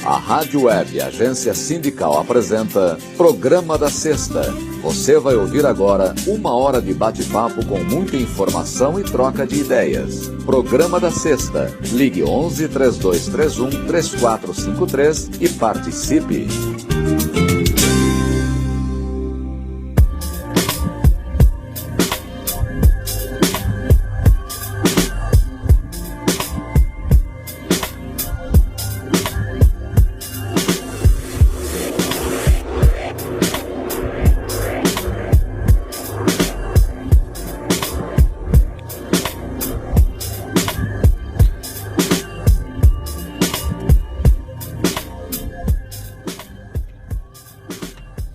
A Rádio Web Agência Sindical apresenta Programa da Sexta. Você vai ouvir agora 1 hora de bate-papo com muita informação e troca de ideias. Programa da Sexta. Ligue 11 3231 3453 e participe.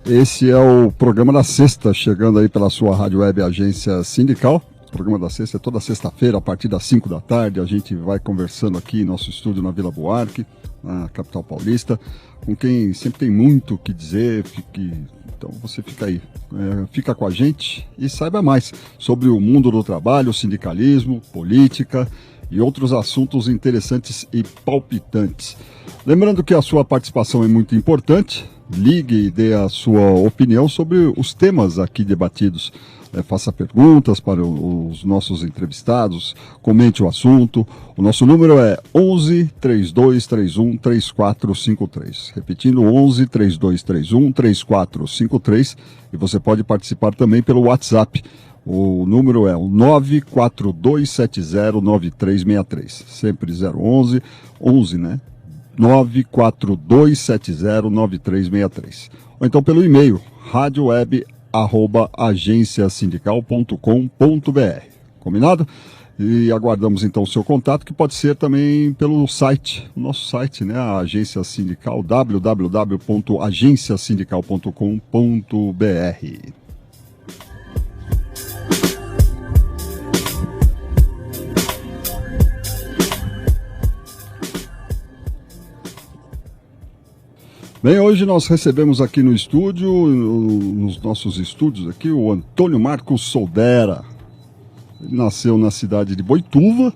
Esse é o Programa da Sexta, chegando aí pela sua Rádio Web Agência Sindical. O Programa da Sexta é toda sexta-feira, a partir das 5 da tarde. A gente vai conversando aqui em nosso estúdio na Vila Buarque, na capital paulista, com quem sempre tem muito o que dizer. Então você fica aí, fica com a gente e saiba mais sobre o mundo do trabalho, sindicalismo, política e outros assuntos interessantes e palpitantes. Lembrando que a sua participação é muito importante. Ligue e dê a sua opinião sobre os temas aqui debatidos. Faça perguntas para os nossos entrevistados, comente o assunto. O nosso número é 11 3231 3453. Repetindo, 11 3231 3453. E você pode participar também pelo WhatsApp. O número é o 942709363. Sempre 011, 11, né? 942709363. Ou então pelo e-mail radioweb@agenciasindical.com.br. Combinado? E aguardamos então o seu contato, que pode ser também pelo site, o nosso site, né, a Agência Sindical, www.agenciasindical.com.br. Bem, hoje nós recebemos aqui no estúdio, nos nossos estúdios aqui, o Antônio Marcos Soldera. Ele nasceu na cidade de Boituva,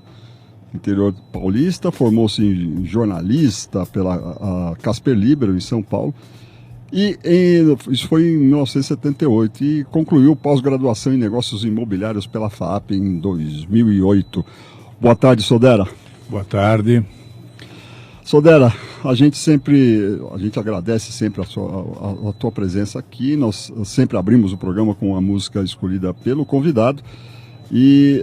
interior paulista, formou-se em jornalista pela Casper Libero, em São Paulo, isso foi em 1978, e concluiu pós-graduação em negócios imobiliários pela FAAP em 2008. Boa tarde, Soldera. Boa tarde. Soldera, a gente agradece sempre a tua presença aqui. Nós sempre abrimos o programa com a música escolhida pelo convidado. E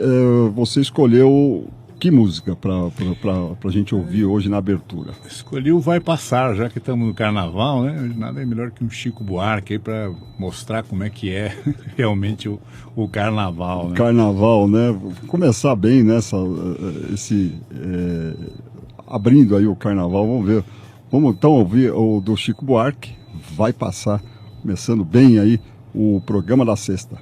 você escolheu que música para a gente ouvir hoje na abertura? Escolhi o Vai Passar, já que estamos no carnaval, né? Nada é melhor que um Chico Buarque aí para mostrar como é que é realmente o carnaval, né? Carnaval, né? Vou começar bem abrindo aí o carnaval, vamos ver. Vamos então ouvir o do Chico Buarque, Vai Passar, começando bem aí o Programa da Sexta.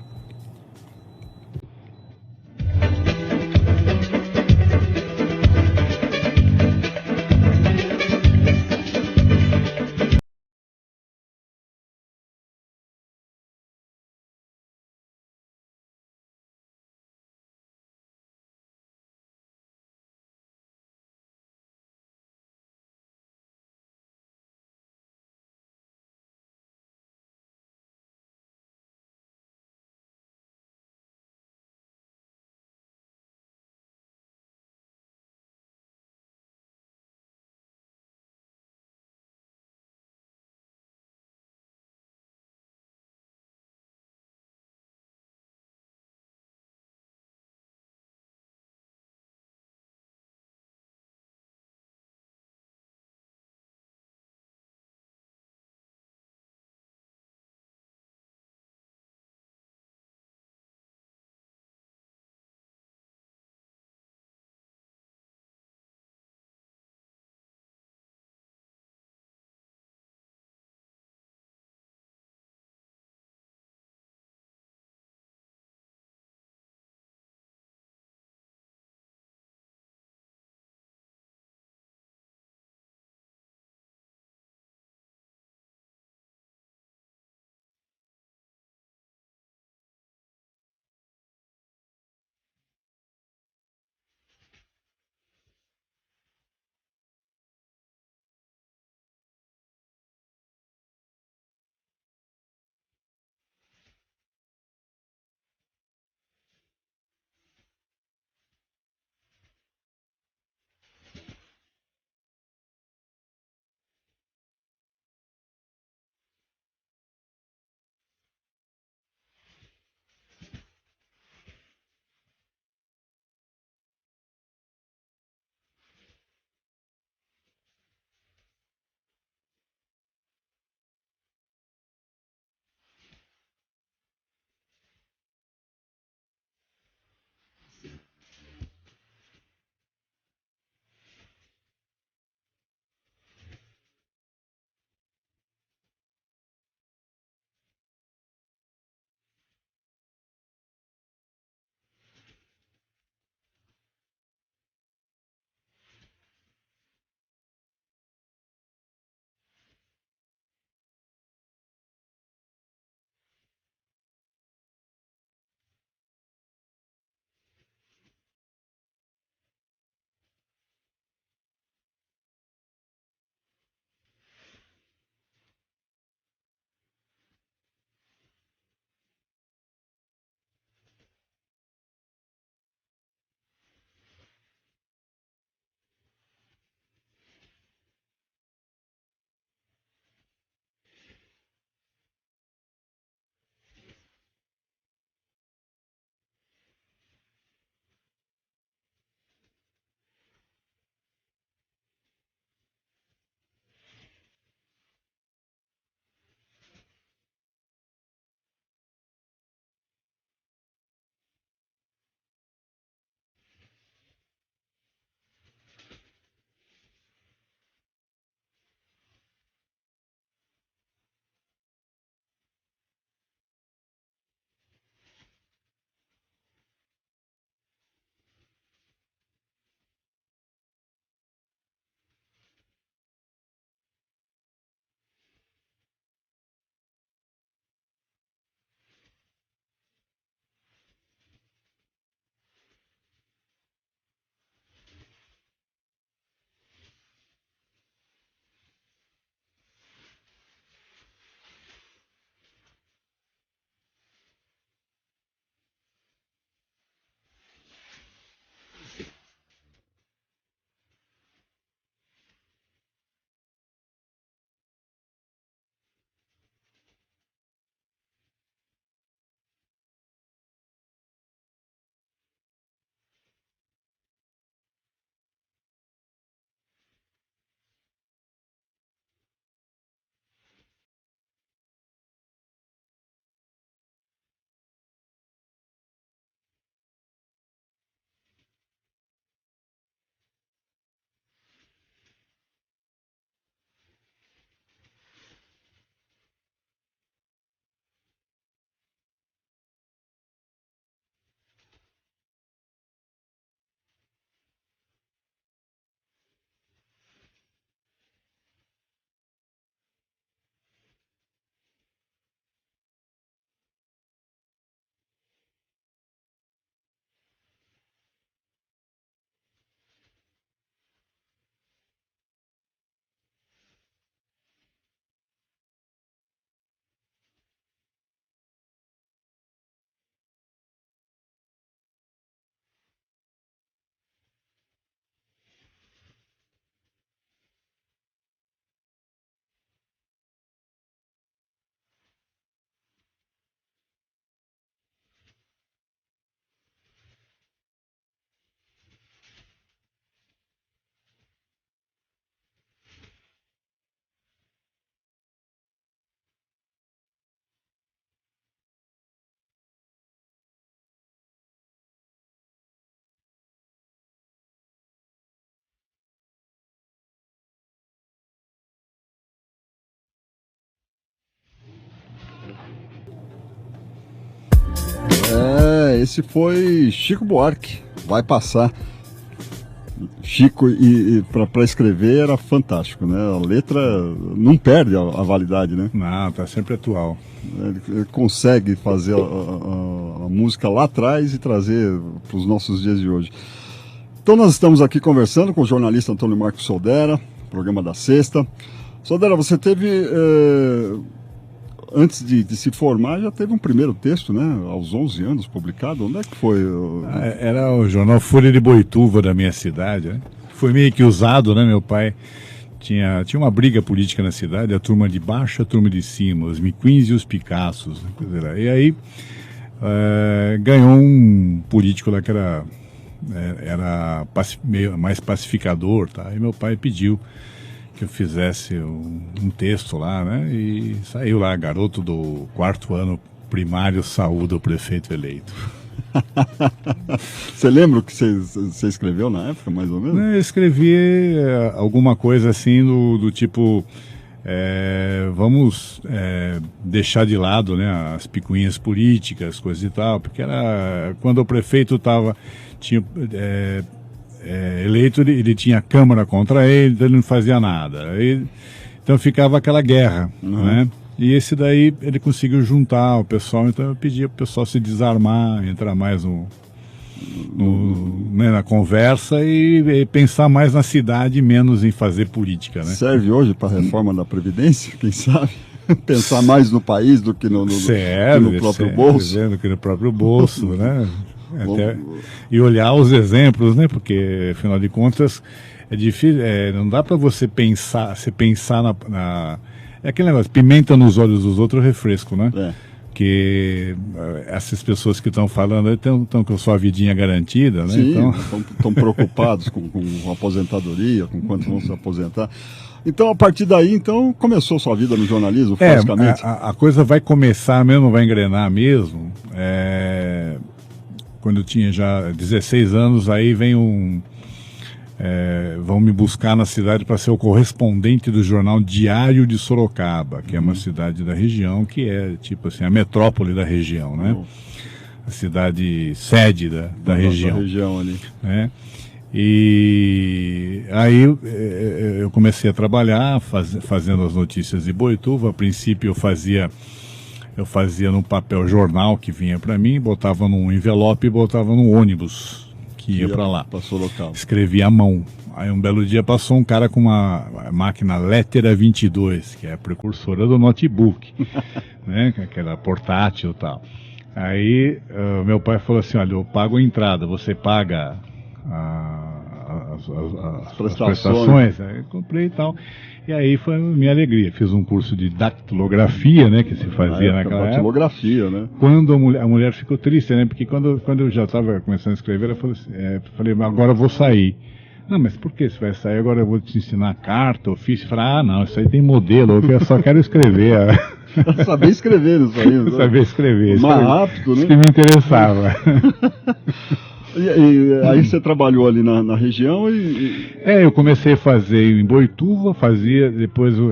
esse foi Chico Buarque, Vai Passar. Chico, para escrever era fantástico, né? A letra não perde a validade, né? Não, tá sempre atual. Ele consegue fazer a música lá atrás e trazer para os nossos dias de hoje. Então nós estamos aqui conversando com o jornalista Antônio Marcos Soldera, programa da Sexta. Soldera, você teve, antes de se formar, já teve um primeiro texto, né? Aos 11 anos, publicado. Onde é que foi? Era o jornal Folha de Boituva da minha cidade, né? Foi meio que usado, né? Meu pai tinha uma briga política na cidade, a turma de baixo, a turma de cima, os miquins e os picassos. Né? E aí ganhou um político lá que era meio mais pacificador, tá? E meu pai pediu que eu fizesse um texto lá, né? E saiu lá, garoto do 4º ano primário, saúde o prefeito eleito. Você lembra o que você escreveu na época, mais ou menos? Eu escrevi alguma coisa assim do tipo, vamos deixar de lado, né, as picuinhas políticas, coisas e tal, porque era quando o prefeito tinha eleito, ele tinha a Câmara contra ele, então ele não fazia nada. Então ficava aquela guerra, né? E esse daí ele conseguiu juntar o pessoal, então eu pedia para o pessoal se desarmar, entrar mais né, na conversa e pensar mais na cidade e menos em fazer política, né? Serve hoje para a reforma da Previdência, quem sabe? Pensar mais no país do que no próprio bolso. Do que no próprio bolso, né? E olhar os exemplos, né? Porque, afinal de contas, é difícil, não dá para você pensar é aquele negócio, pimenta nos olhos dos outros, refresco, né? Que essas pessoas que estão falando estão com sua vidinha garantida, né? Sim, então... estão preocupados com a aposentadoria, com quanto vão se aposentar. Então, a partir daí, começou sua vida no jornalismo, basicamente? A coisa vai começar mesmo, vai engrenar mesmo. Quando eu tinha já 16 anos, aí vem vão me buscar na cidade para ser o correspondente do jornal Diário de Sorocaba, que é uma cidade da região, que é tipo assim, a metrópole da região, né? A cidade sede da região. Da região ali. Né? E aí eu comecei a trabalhar, fazendo as notícias de Boituva. A princípio eu fazia no papel jornal que vinha para mim, botava num envelope e botava no ônibus que ia para lá. Passou local. Escrevia à mão. Aí um belo dia passou um cara com uma máquina Lettera 22, que é a precursora do notebook, né? Que era portátil e tal. Aí meu pai falou assim, olha, eu pago a entrada, você paga as prestações. Aí eu comprei e tal. E aí foi minha alegria. Fiz um curso de dactilografia, né, que se fazia naquela época. Dactilografia, né? Quando a mulher ficou triste, né, porque quando eu já estava começando a escrever, eu falei, agora eu vou sair. Não, mas por que você vai sair? Agora eu vou te ensinar carta, ofício. Falei, não, isso aí tem modelo, eu só quero escrever. Saber escrever isso aí. Né? Saber escrever. Mais rápido, né? Isso que me interessava. E aí você trabalhou ali na região eu comecei a fazer em Boituva, depois eu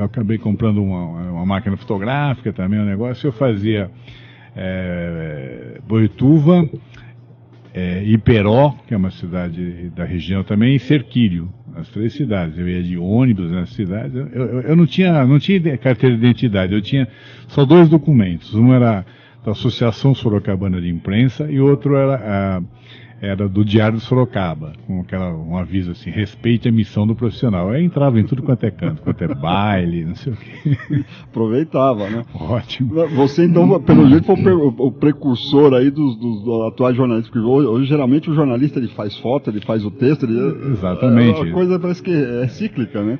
acabei comprando uma máquina fotográfica também, um negócio, eu fazia Boituva, Iperó, que é uma cidade da região também, e Cerquilho, as 3 cidades. Eu ia de ônibus nas cidades, eu não tinha carteira de identidade, eu tinha só 2 documentos, um era da Associação Sorocabana de Imprensa e outro era do Diário de Sorocaba, com um aviso assim, respeite a missão do profissional. Aí entrava em tudo quanto é canto, quanto é baile, não sei o quê. Aproveitava, né? Ótimo. Você então, pelo jeito, foi o precursor aí dos atuais jornalistas, porque hoje geralmente o jornalista ele faz foto, ele faz o texto, Exatamente. A coisa parece que é cíclica, né?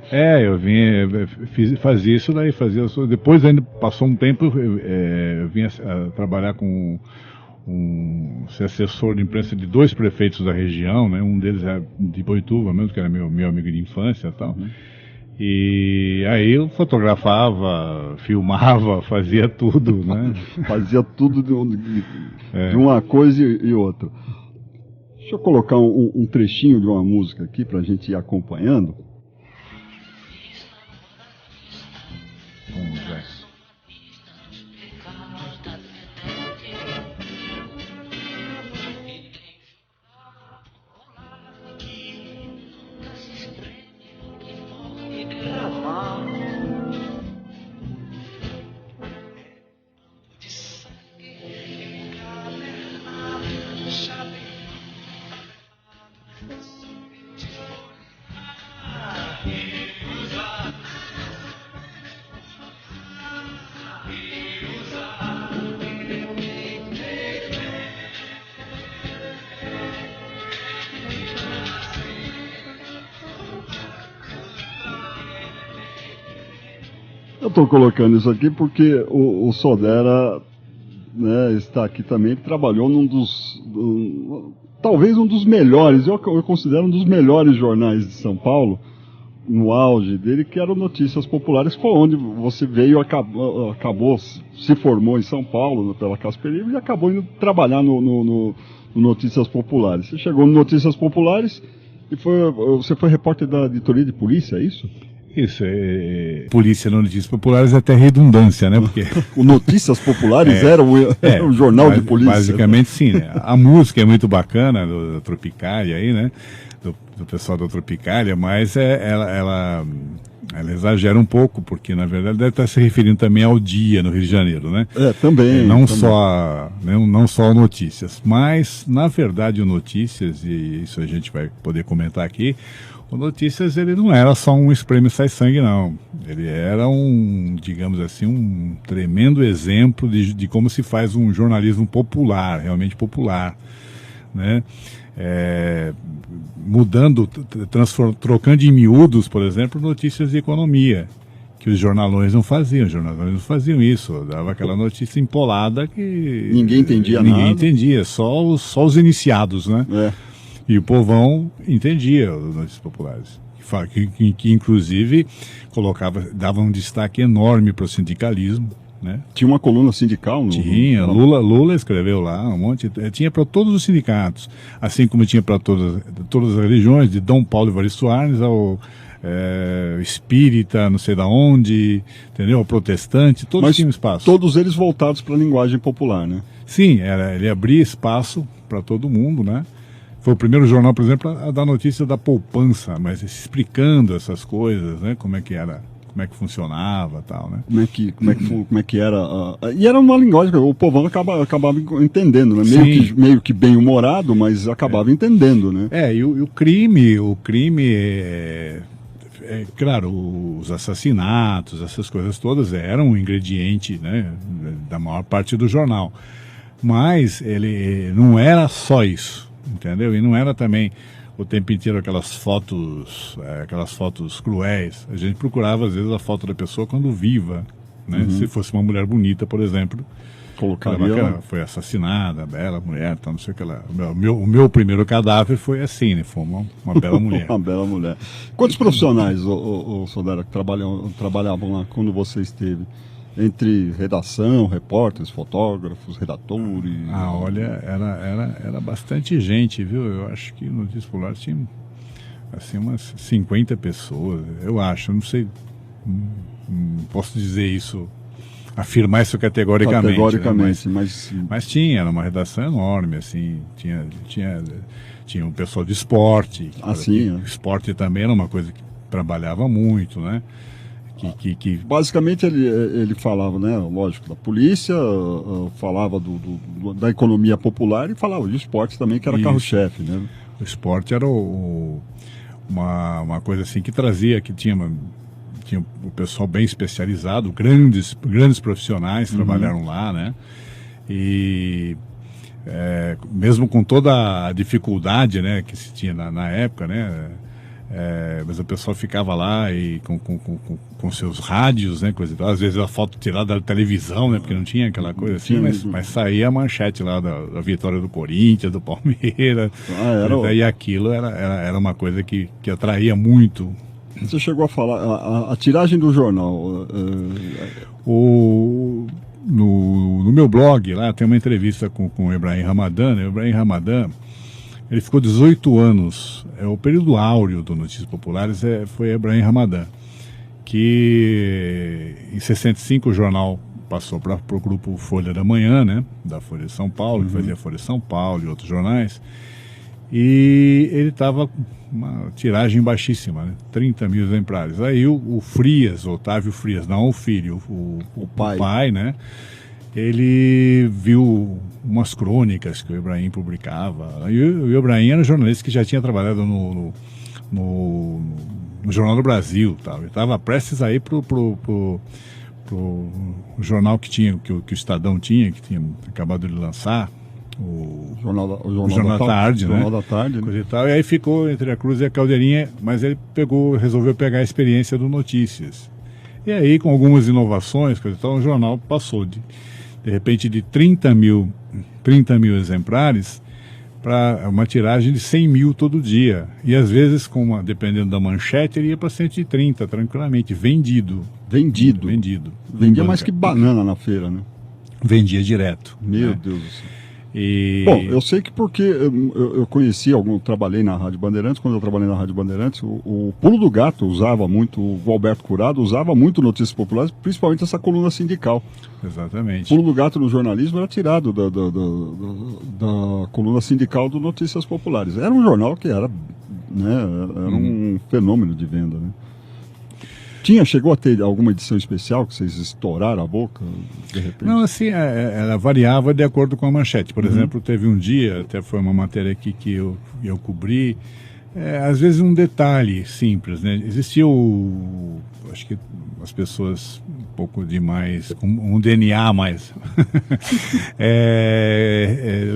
Fazia isso daí, depois ainda passou um tempo, eu vinha trabalhar ser assessor de imprensa de 2 prefeitos da região, né? Um deles é de Boituva mesmo, que era meu amigo de infância e tal. E aí eu fotografava, filmava, fazia tudo, né? Fazia tudo de uma coisa e outra. Deixa eu colocar um trechinho de uma música aqui pra gente ir acompanhando. Vamos ver. Eu estou colocando isso aqui porque o Sodera, né, está aqui também. Ele trabalhou talvez um dos melhores, eu considero um dos melhores jornais de São Paulo, no auge dele, que era o Notícias Populares, que foi onde você veio, acabou, se formou em São Paulo, pela Casper Libro, e acabou indo trabalhar no Notícias Populares. Você chegou no Notícias Populares e você foi repórter da editoria de polícia, é isso? Isso, polícia no Notícias Populares é até redundância, né? Porque o Notícias Populares era o jornal de polícia. Basicamente sim, né? A música é muito bacana, do Tropicália aí, né? Do pessoal da Tropicália, mas ela exagera um pouco, porque na verdade deve estar se referindo também ao dia no Rio de Janeiro, né? Também. Não também. só Notícias, mas na verdade o Notícias, e isso a gente vai poder comentar aqui, o Notícias ele não era só um espreme sai sangue, não. Ele era digamos assim, um tremendo exemplo de como se faz um jornalismo popular, realmente popular, né? Trocando em miúdos, por exemplo, notícias de economia, que os jornalões não faziam. Os jornalões não faziam isso, dava aquela notícia empolada que ninguém entendia nada. Ninguém entendia, só os iniciados, né? E o povão entendia as notícias populares, que inclusive dava um destaque enorme para o sindicalismo. Né? Tinha uma coluna sindical? Tinha, Lula escreveu lá um monte, tinha para todos os sindicatos, assim como tinha para todas as religiões, de Dom Paulo Evaristo Arnes ao espírita, não sei da onde, entendeu? Ao protestante, todos tinham espaço. Todos eles voltados para a linguagem popular, né? Sim, ele abria espaço para todo mundo, né? Foi o primeiro jornal, por exemplo, a dar notícia da poupança, mas explicando essas coisas, né? Como é que funcionava e tal, né? Como é que era. E era uma linguagem, o povão acabava entendendo, né? Meio que bem-humorado, mas acabava entendendo, né? E o crime claro, os assassinatos, essas coisas todas eram um ingrediente, né, da maior parte do jornal. Mas ele não era só isso, entendeu? E não era também o tempo inteiro aquelas fotos cruéis. A gente procurava, às vezes, a foto da pessoa quando viva, né? Se fosse uma mulher bonita, por exemplo, colocaria, foi assassinada, bela mulher, tal, não sei o que lá. O meu primeiro cadáver foi assim, né? Foi uma bela mulher. Uma bela mulher. Quantos profissionais, o Sodera, que trabalhavam lá quando você esteve? Entre redação, repórteres, fotógrafos, redatores... Olha, era bastante gente, viu? Eu acho que no Notícias Populares tinha assim, umas 50 pessoas, eu acho, não sei, não posso dizer isso, afirmar isso categoricamente, né? Mas tinha, era uma redação enorme, assim, tinha um pessoal de esporte, esporte também era uma coisa que trabalhava muito, né? Basicamente ele falava, né, lógico, da polícia, falava da economia popular e falava de esporte também, que era carro-chefe, né? O esporte era uma coisa assim que trazia, que tinha o pessoal bem especializado, grandes profissionais trabalharam lá, né? E mesmo com toda a dificuldade, né, que se tinha na época, né? Mas o pessoal ficava lá e com seus rádios, né, coisa e tal. Às vezes a foto tirada da televisão, né, porque não tinha aquela coisa assim, mas saía a manchete lá da vitória do Corinthians, do Palmeiras. E aquilo era uma coisa que atraía muito. Você chegou a falar, a tiragem do jornal... No meu blog lá tem uma entrevista com o Ebrahim Ramadan, né? O Ebrahim Ramadan, ele ficou 18 anos, o período áureo do Notícias Populares foi Ebrahim Ramadan, que em 65 o jornal passou para o grupo Folha da Manhã, né, da Folha de São Paulo, que fazia Folha de São Paulo e outros jornais, e ele estava com uma tiragem baixíssima, né, 30 mil exemplares. Aí o Frias, Otávio Frias, não o filho, o pai, né, ele viu umas crônicas que o Ebrahim publicava. E o Ebrahim era um jornalista que já tinha trabalhado no Jornal do Brasil, tal. Ele estava prestes a ir pro jornal que o Estadão tinha, que tinha acabado de lançar, o Jornal da Tarde, né? Jornal da Tarde, coisa e tal. E aí ficou entre a Cruz e a Caldeirinha, mas ele resolveu pegar a experiência do Notícias. E aí, com algumas inovações, coisa e tal, o jornal passou de repente de 30 mil exemplares para uma tiragem de 100 mil todo dia. E às vezes, dependendo da manchete, ele ia para 130 tranquilamente, vendido. Vendia mais que banana na feira, né? Vendia direto. Meu Deus do céu. Bom, eu sei que porque eu conheci trabalhei na Rádio Bandeirantes. Quando eu trabalhei na Rádio Bandeirantes, o Pulo do Gato usava muito, o Alberto Curado usava muito Notícias Populares, principalmente essa coluna sindical. Exatamente. O Pulo do Gato no jornalismo era tirado da coluna sindical do Notícias Populares. Era um jornal que era um fenômeno de venda, né? Chegou a ter alguma edição especial que vocês estouraram a boca, de repente? Não, assim, ela variava de acordo com a manchete. Por exemplo, teve um dia, até foi uma matéria aqui que eu cobri, às vezes um detalhe simples, né? Existia acho que as pessoas um pouco demais, com um DNA mais,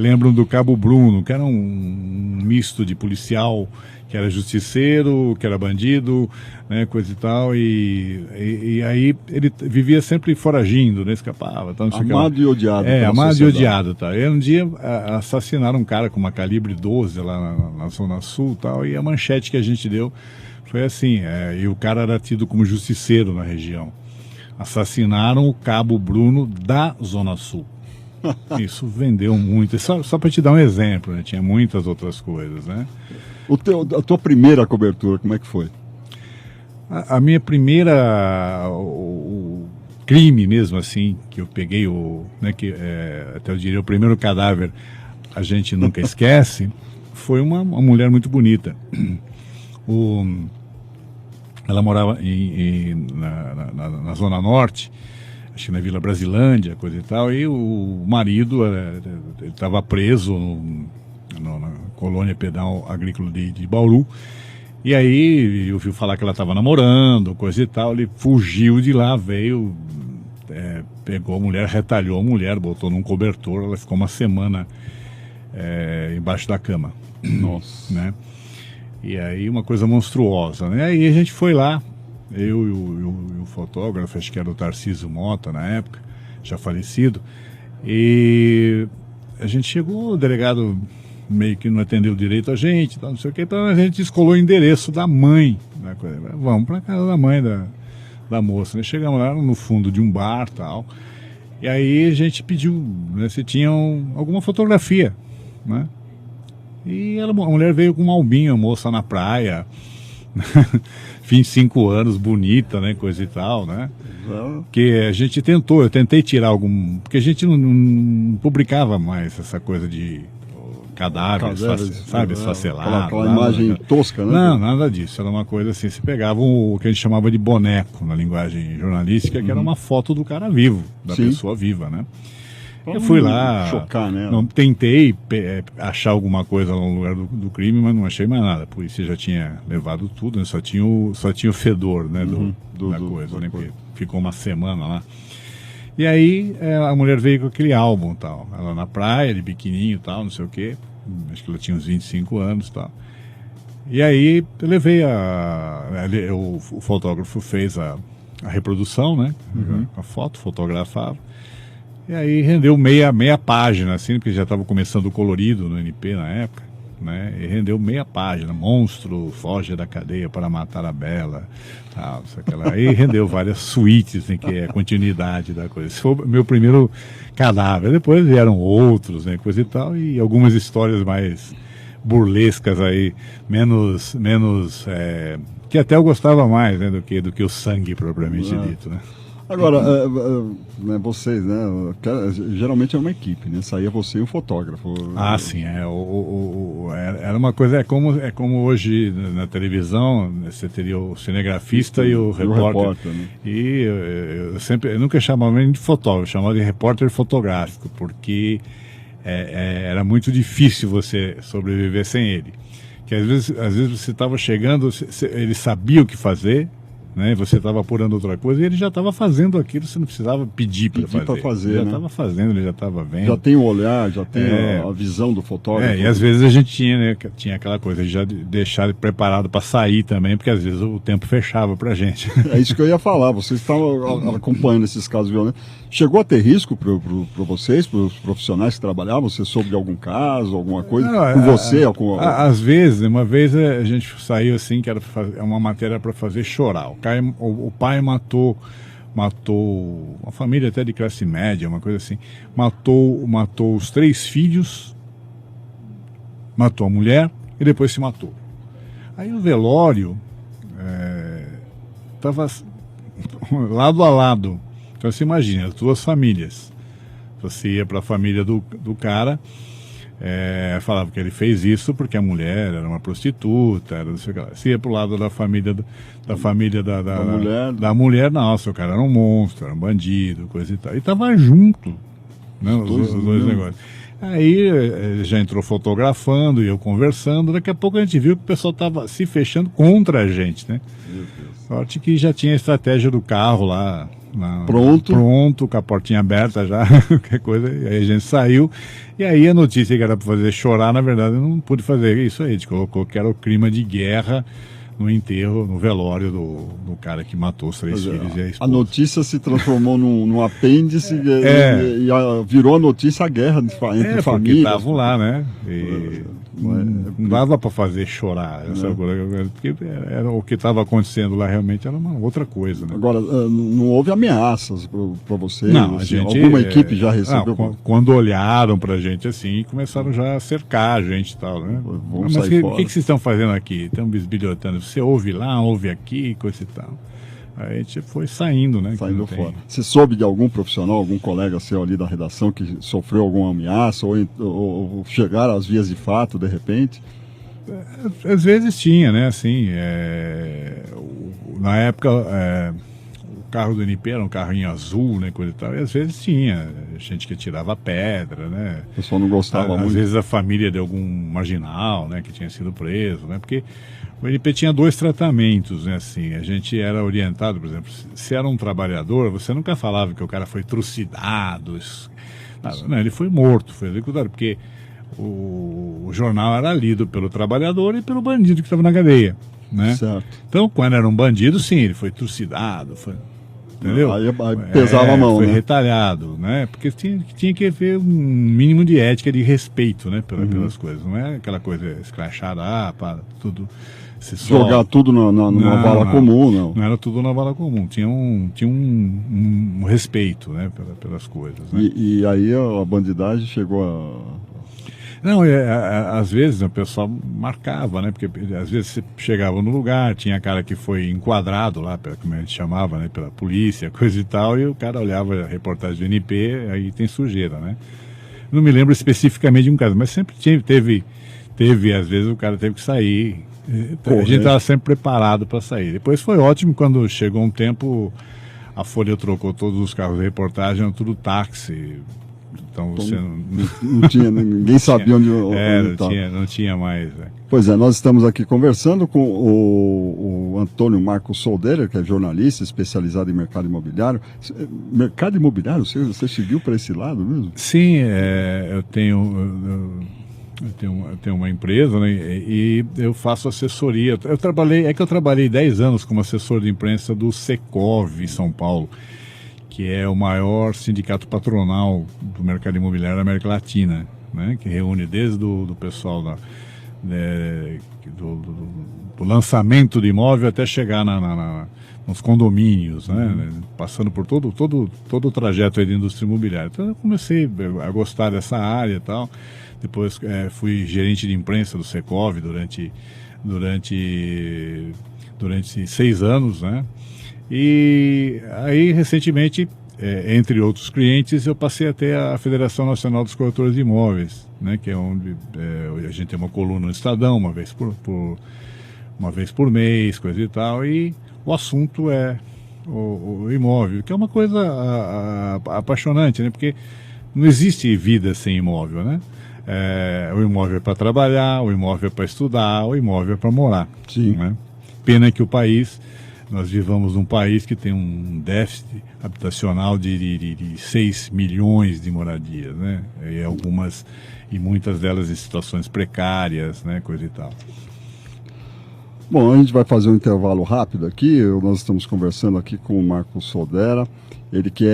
lembram do Cabo Bruno, que era um misto de policial, que era justiceiro, que era bandido, né, coisa e tal, e aí ele vivia sempre foragindo, né, escapava. Tal, amado e odiado. Amado e odiado. Tá. E um dia assassinaram um cara com uma calibre 12 lá na Zona Sul, tal, e a manchete que a gente deu foi assim, e o cara era tido como justiceiro na região. Assassinaram o Cabo Bruno da Zona Sul. Isso vendeu muito. Só para te dar um exemplo, né, tinha muitas outras coisas, né? A tua primeira cobertura, como é que foi? A minha primeira, o crime mesmo, assim, que eu peguei, até eu diria, o primeiro cadáver, a gente nunca esquece, foi uma mulher muito bonita. Ela morava na Zona Norte, acho que na Vila Brasilândia, coisa e tal, e o marido estava preso na colônia pedal agrícola de Bauru, e aí eu ouvi falar que ela estava namorando, coisa e tal, ele fugiu de lá, veio, pegou a mulher, retalhou a mulher, botou num cobertor, ela ficou uma semana embaixo da cama. Nossa. Né? E aí uma coisa monstruosa, né? Aí a gente foi lá, eu e o fotógrafo, acho que era o Tarcísio Mota na época, já falecido, e a gente chegou, o delegado meio que não atendeu direito a gente, não sei o que, então a gente descolou o endereço da mãe, né? Vamos para casa da mãe da moça, né? Chegamos lá no fundo de um bar, tal, e aí a gente pediu, né, se tinham alguma fotografia, né? E a mulher veio com um albinho, a moça na praia, 25 anos, bonita, né, coisa e tal, né? Que a gente eu tentei tirar porque a gente não publicava mais essa coisa de cadáveres, sabe, esfacelado. Aquela imagem tosca, né? Não, nada disso. Era uma coisa assim, você pegava o que a gente chamava de boneco na linguagem jornalística, que era uma foto do cara vivo, da pessoa viva, né? Eu fui lá, chocar, né? Tentei achar alguma coisa no lugar do crime, mas não achei mais nada. A polícia já tinha levado tudo, né? Só tinha o fedor, né, da coisa, né? Porque ficou uma semana lá. E aí a mulher veio com aquele álbum, tal. Ela na praia, de biquininho, tal, não sei o quê. Acho que ela tinha uns 25 anos, tal. E aí eu levei o fotógrafo fez a reprodução, né? A foto, fotografava. E aí rendeu meia página, assim, porque já estava começando o colorido no NP na época, né? E rendeu meia página. Monstro foge da cadeia para matar a Bela, tal, aí rendeu várias suítes, né, que é a continuidade da coisa. Esse foi o meu primeiro cadáver. Depois vieram outros, né, coisa e tal, e algumas histórias mais burlescas aí, menos que até eu gostava mais, né, do que o sangue propriamente dito, né? Agora, vocês, né? Geralmente é uma equipe, né? Saía você e um fotógrafo. Ah, sim. Era uma coisa, é como hoje na televisão, você teria o cinegrafista e o repórter. Né? E eu nunca chamava nem de fotógrafo, eu chamava de repórter fotográfico, porque era muito difícil você sobreviver sem ele. Que às vezes você estava chegando, ele sabia o que fazer, né? Você estava apurando outra coisa e ele já estava fazendo aquilo, você não precisava pedir para fazer. Ele já estava fazendo, ele já estava vendo. Já tem o olhar, já tem a visão do fotógrafo. E às vezes a gente tinha, né, tinha aquela coisa de já deixar ele preparado para sair também, porque às vezes o tempo fechava para a gente. É isso que eu ia falar, vocês estavam acompanhando esses casos violentos. Chegou a ter risco para vocês, para os profissionais que trabalhavam? Você soube de algum caso, alguma coisa? Com você? Às vezes, uma vez a gente saiu assim, que era uma matéria para fazer chorar. O pai matou uma família até de classe média, uma coisa assim. Matou os 3 filhos, matou a mulher e depois se matou. Aí o velório estava lado a lado. Então você imagina, as 2 famílias. Você ia para a família do cara, falava que ele fez isso porque a mulher era uma prostituta, era não sei o que lá. Você ia para o lado da família da mulher, nossa, o cara era um monstro, era um bandido, coisa e tal. E estava junto, né, os dois negócios. Aí já entrou fotografando e eu conversando, daqui a pouco a gente viu que o pessoal estava se fechando contra a gente, né? Meu Deus. Sorte que já tinha a estratégia do carro lá. Pronto, com a portinha aberta já, qualquer coisa, e aí a gente saiu, e aí a notícia que era para fazer chorar, na verdade eu não pude fazer isso aí, a gente colocou que era o clima de guerra no enterro, no velório do cara que matou os 3 filhos e a esposa. A notícia se transformou num apêndice e virou a notícia a guerra entre famílias. Porque estavam lá, né? Não dava para fazer chorar essa coisa, porque era o que estava acontecendo lá realmente era uma outra coisa, né? Agora, não houve ameaças para vocês? Não, assim, alguma equipe já recebeu? Quando olharam para a gente assim, começaram já a cercar a gente e tal, né? Mas o que vocês estão fazendo aqui? Estão bisbilhotando? Você ouve lá, ouve aqui, coisa e tal. Aí a gente foi saindo, né? Saindo fora. Você soube de algum profissional, algum colega seu ali da redação que sofreu alguma ameaça ou chegaram às vias de fato, de repente? Às vezes tinha, né? Assim, na época, o carro do NP era um carrinho azul, né? Coisa e tal, e às vezes tinha gente que tirava pedra, né? O pessoal não gostava muito. Às vezes a família de algum marginal, né? Que tinha sido preso, né? Porque o NP tinha 2 tratamentos, né? Assim, a gente era orientado, por exemplo, se era um trabalhador, você nunca falava que o cara foi trucidado. Não, ele foi morto, foi executado, porque o jornal era lido pelo trabalhador e pelo bandido que estava na cadeia, né? Certo. Então, quando era um bandido, sim, ele foi trucidado, entendeu? Aí pesava a mão, foi né? Retalhado, né? Porque tinha que haver um mínimo de ética, de respeito, né? Pelas coisas. Não é aquela coisa escrachada, tudo... Jogar tudo numa vala comum, não. Não era tudo na vala comum. Tinha um respeito, né? Pelas coisas, né? E aí a bandidagem chegou a... Não, às vezes o pessoal marcava, né? Porque às vezes você chegava no lugar, tinha cara que foi enquadrado lá, como a gente chamava, né? Pela polícia, coisa e tal, e o cara olhava a reportagem do NP, aí tem sujeira, né? Não me lembro especificamente de um caso, mas sempre teve às vezes o cara teve que sair. A gente estava sempre preparado para sair. Depois foi ótimo quando chegou um tempo, a Folha trocou todos os carros de reportagem, era tudo táxi. Então você não tinha, ninguém sabia onde não tinha mais. Pois é, nós estamos aqui conversando com o Antônio Marcos Solderer, que é jornalista especializado em mercado imobiliário. Mercado imobiliário, você seguiu para esse lado mesmo? Sim, eu tenho uma empresa, né, e eu faço assessoria. Eu trabalhei 10 anos como assessor de imprensa do Secov em São Paulo, que é o maior sindicato patronal do mercado imobiliário da América Latina, né, que reúne desde o pessoal do lançamento de imóvel até chegar nos condomínios, né, passando por todo o trajeto aí da indústria imobiliária. Então eu comecei a gostar dessa área e tal. Depois fui gerente de imprensa do Secov durante 6 anos, né? E aí, recentemente, entre outros clientes, eu passei até a Federação Nacional dos Corretores de Imóveis, né? Que é onde a gente tem uma coluna no Estadão, uma vez por mês, coisa e tal, e o assunto é o imóvel, que é uma coisa apaixonante, né? Porque não existe vida sem imóvel, né? O imóvel é para trabalhar, o imóvel é para estudar, o imóvel é para morar. Sim. Né? Pena que o país nós vivamos num país que tem um déficit habitacional de 6 milhões de moradias, né? E muitas delas em situações precárias, né? Coisa e tal. Bom, a gente vai fazer um intervalo rápido aqui. Nós estamos conversando aqui com o Marcos Soldera, ele que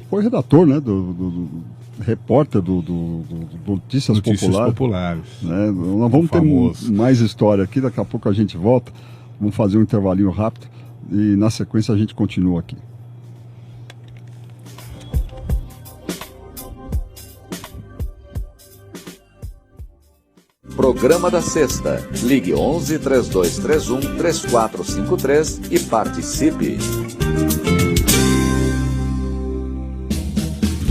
foi redator, né, repórter do Notícias Populares. Né? Nós vamos ter mais história aqui, daqui a pouco a gente volta, vamos fazer um intervalinho rápido e na sequência a gente continua aqui. Programa da Sexta. Ligue 11 3231 3453 e participe.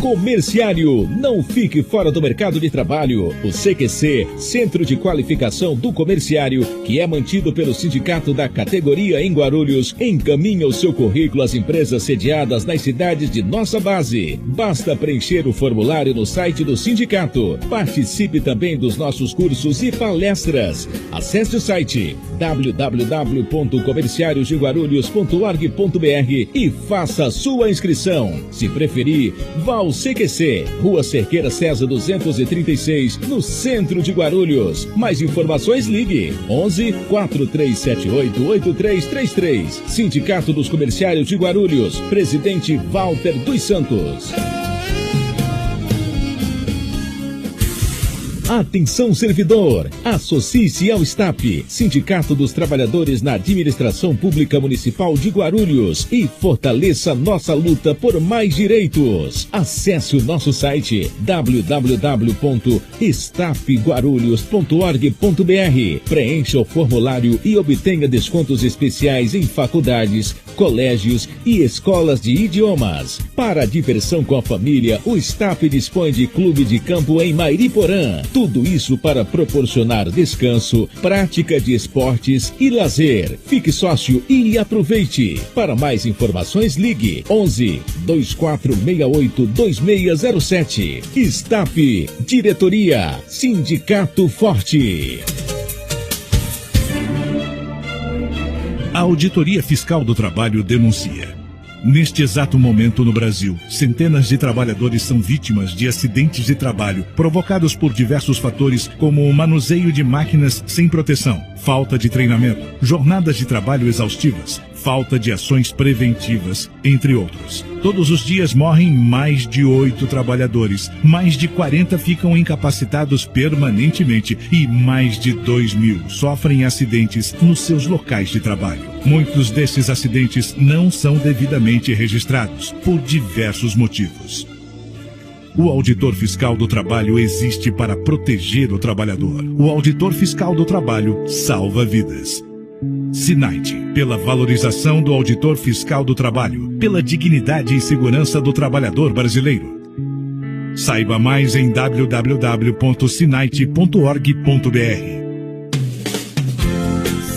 Comerciário, não fique fora do mercado de trabalho. O CQC, Centro de Qualificação do Comerciário, que é mantido pelo sindicato da categoria em Guarulhos, encaminha o seu currículo às empresas sediadas nas cidades de nossa base. Basta preencher o formulário no site do sindicato. Participe também dos nossos cursos e palestras. Acesse o site www.comerciariosdeguarulhos.org.br e faça a sua inscrição. Se preferir, vá ao CQC, Rua Cerqueira César 236, no centro de Guarulhos. Mais informações, ligue 11 4378 8333. Sindicato dos Comerciários de Guarulhos, presidente Walter dos Santos. Atenção servidor, associe-se ao STAP, Sindicato dos Trabalhadores na Administração Pública Municipal de Guarulhos, e fortaleça nossa luta por mais direitos. Acesse o nosso site www.stapguarulhos.org.br, preencha o formulário e obtenha descontos especiais em faculdades, colégios e escolas de idiomas. Para a diversão com a família, o STAP dispõe de clube de campo em Mairiporã. Tudo isso para proporcionar descanso, prática de esportes e lazer. Fique sócio e aproveite. Para mais informações, ligue 11 2468 2607. STAP, Diretoria, Sindicato Forte. A Auditoria Fiscal do Trabalho denuncia: neste exato momento no Brasil, centenas de trabalhadores são vítimas de acidentes de trabalho provocados por diversos fatores, como o manuseio de máquinas sem proteção, falta de treinamento, jornadas de trabalho exaustivas, falta de ações preventivas, entre outros. Todos os dias morrem mais de 8 trabalhadores, mais de 40 ficam incapacitados permanentemente e mais de 2.000 sofrem acidentes nos seus locais de trabalho. Muitos desses acidentes não são devidamente registrados, por diversos motivos. O Auditor Fiscal do Trabalho existe para proteger o trabalhador. O Auditor Fiscal do Trabalho salva vidas. SINAIT, pela valorização do Auditor Fiscal do Trabalho, pela dignidade e segurança do trabalhador brasileiro. Saiba mais em www.sinait.org.br.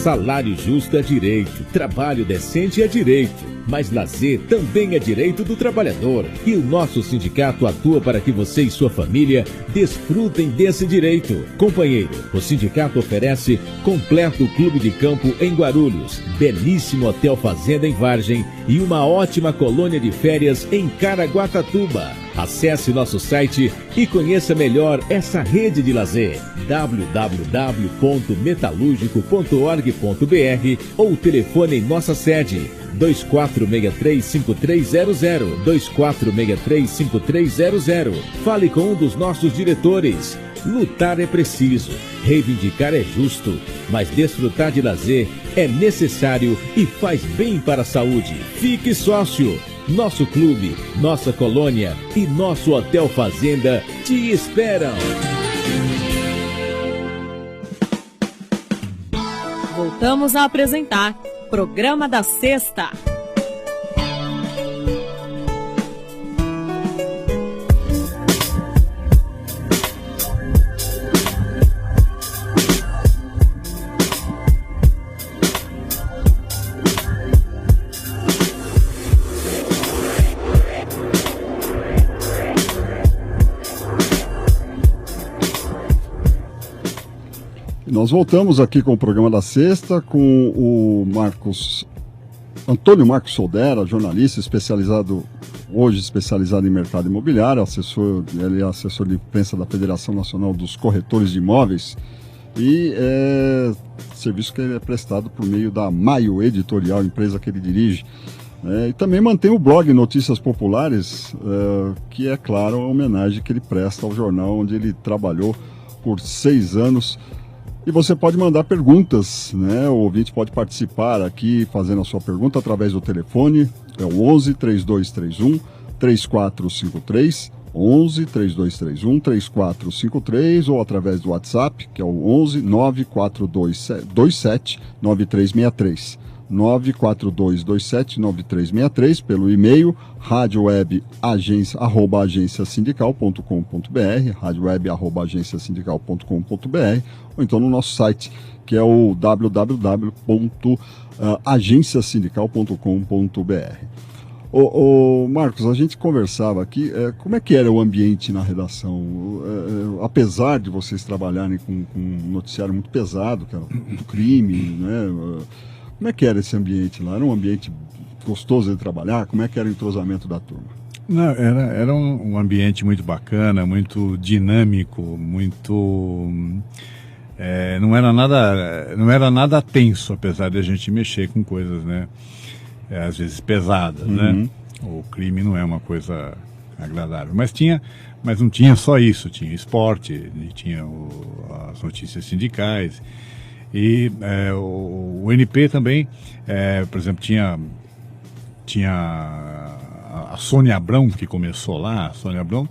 Salário justo é direito, trabalho decente é direito, mas lazer também é direito do trabalhador. E o nosso sindicato atua para que você e sua família desfrutem desse direito. Companheiro, o sindicato oferece completo clube de campo em Guarulhos, belíssimo hotel fazenda em Vargem e uma ótima colônia de férias em Caraguatatuba. Acesse nosso site e conheça melhor essa rede de lazer, www.metalúrgico.org.br, ou telefone em nossa sede 2463-5300, 2463-5300. Fale com um dos nossos diretores. Lutar é preciso, reivindicar é justo, mas desfrutar de lazer é necessário e faz bem para a saúde. Fique sócio. Nosso clube, nossa colônia e nosso hotel fazenda te esperam. Voltamos a apresentar Programa da Sexta. Nós voltamos aqui com o Programa da Sexta, com o Marcos Antônio Marcos Soldera, jornalista hoje especializado em mercado imobiliário, ele é assessor de imprensa da Federação Nacional dos Corretores de Imóveis e serviço que ele é prestado por meio da Maio Editorial, empresa que ele dirige. E também mantém o blog Notícias Populares, que é, claro, a homenagem que ele presta ao jornal onde ele trabalhou por 6 anos. E você pode mandar perguntas, né? O ouvinte pode participar aqui fazendo a sua pergunta através do telefone, é o 11 3231 3453, 11 3231 3453, ou através do WhatsApp, que é o 11 94227 9363. 942279363, pelo e-mail radioweb@agenciasindical.com.br, radioweb@agenciasindical.com.br, ou então no nosso site, que é o www.agenciasindical.com.br. Ô Marcos, a gente conversava aqui, como é que era o ambiente na redação? Apesar de vocês trabalharem com um noticiário muito pesado, que era o crime, né? Como é que era esse ambiente lá? Era um ambiente gostoso de trabalhar? Como é que era o entrosamento da turma? Não, era um ambiente muito bacana, muito dinâmico, muito... não era nada tenso, apesar de a gente mexer com coisas, né? Às vezes pesadas, né? O crime não é uma coisa agradável. Mas não tinha só isso, tinha esporte, tinha as notícias sindicais. E o NP também, por exemplo, tinha a Sônia Abrão, que começou lá. A Sônia Abrão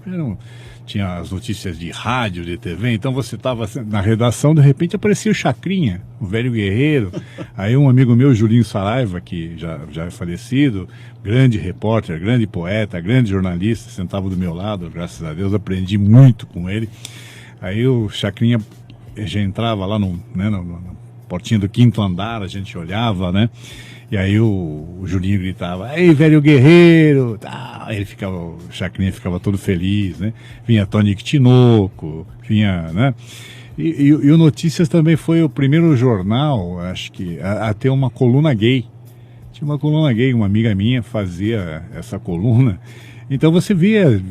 tinha as notícias de rádio, de TV, então você estava na redação, de repente aparecia o Chacrinha, o velho guerreiro. Aí um amigo meu, Julinho Saraiva, que já é falecido, grande repórter, grande poeta, grande jornalista, sentava do meu lado, graças a Deus, aprendi muito com ele. Aí o Chacrinha já entrava lá na portinha do 5º andar, a gente olhava, né? E aí o Julinho gritava, "Ei, velho guerreiro!" Tá. Aí o Chacrinha ficava todo feliz, né? Vinha Tonico Tinoco, vinha, né? E o Notícias também foi o primeiro jornal, acho que, a ter uma coluna gay. Tinha uma coluna gay, uma amiga minha fazia essa coluna. Então você vinha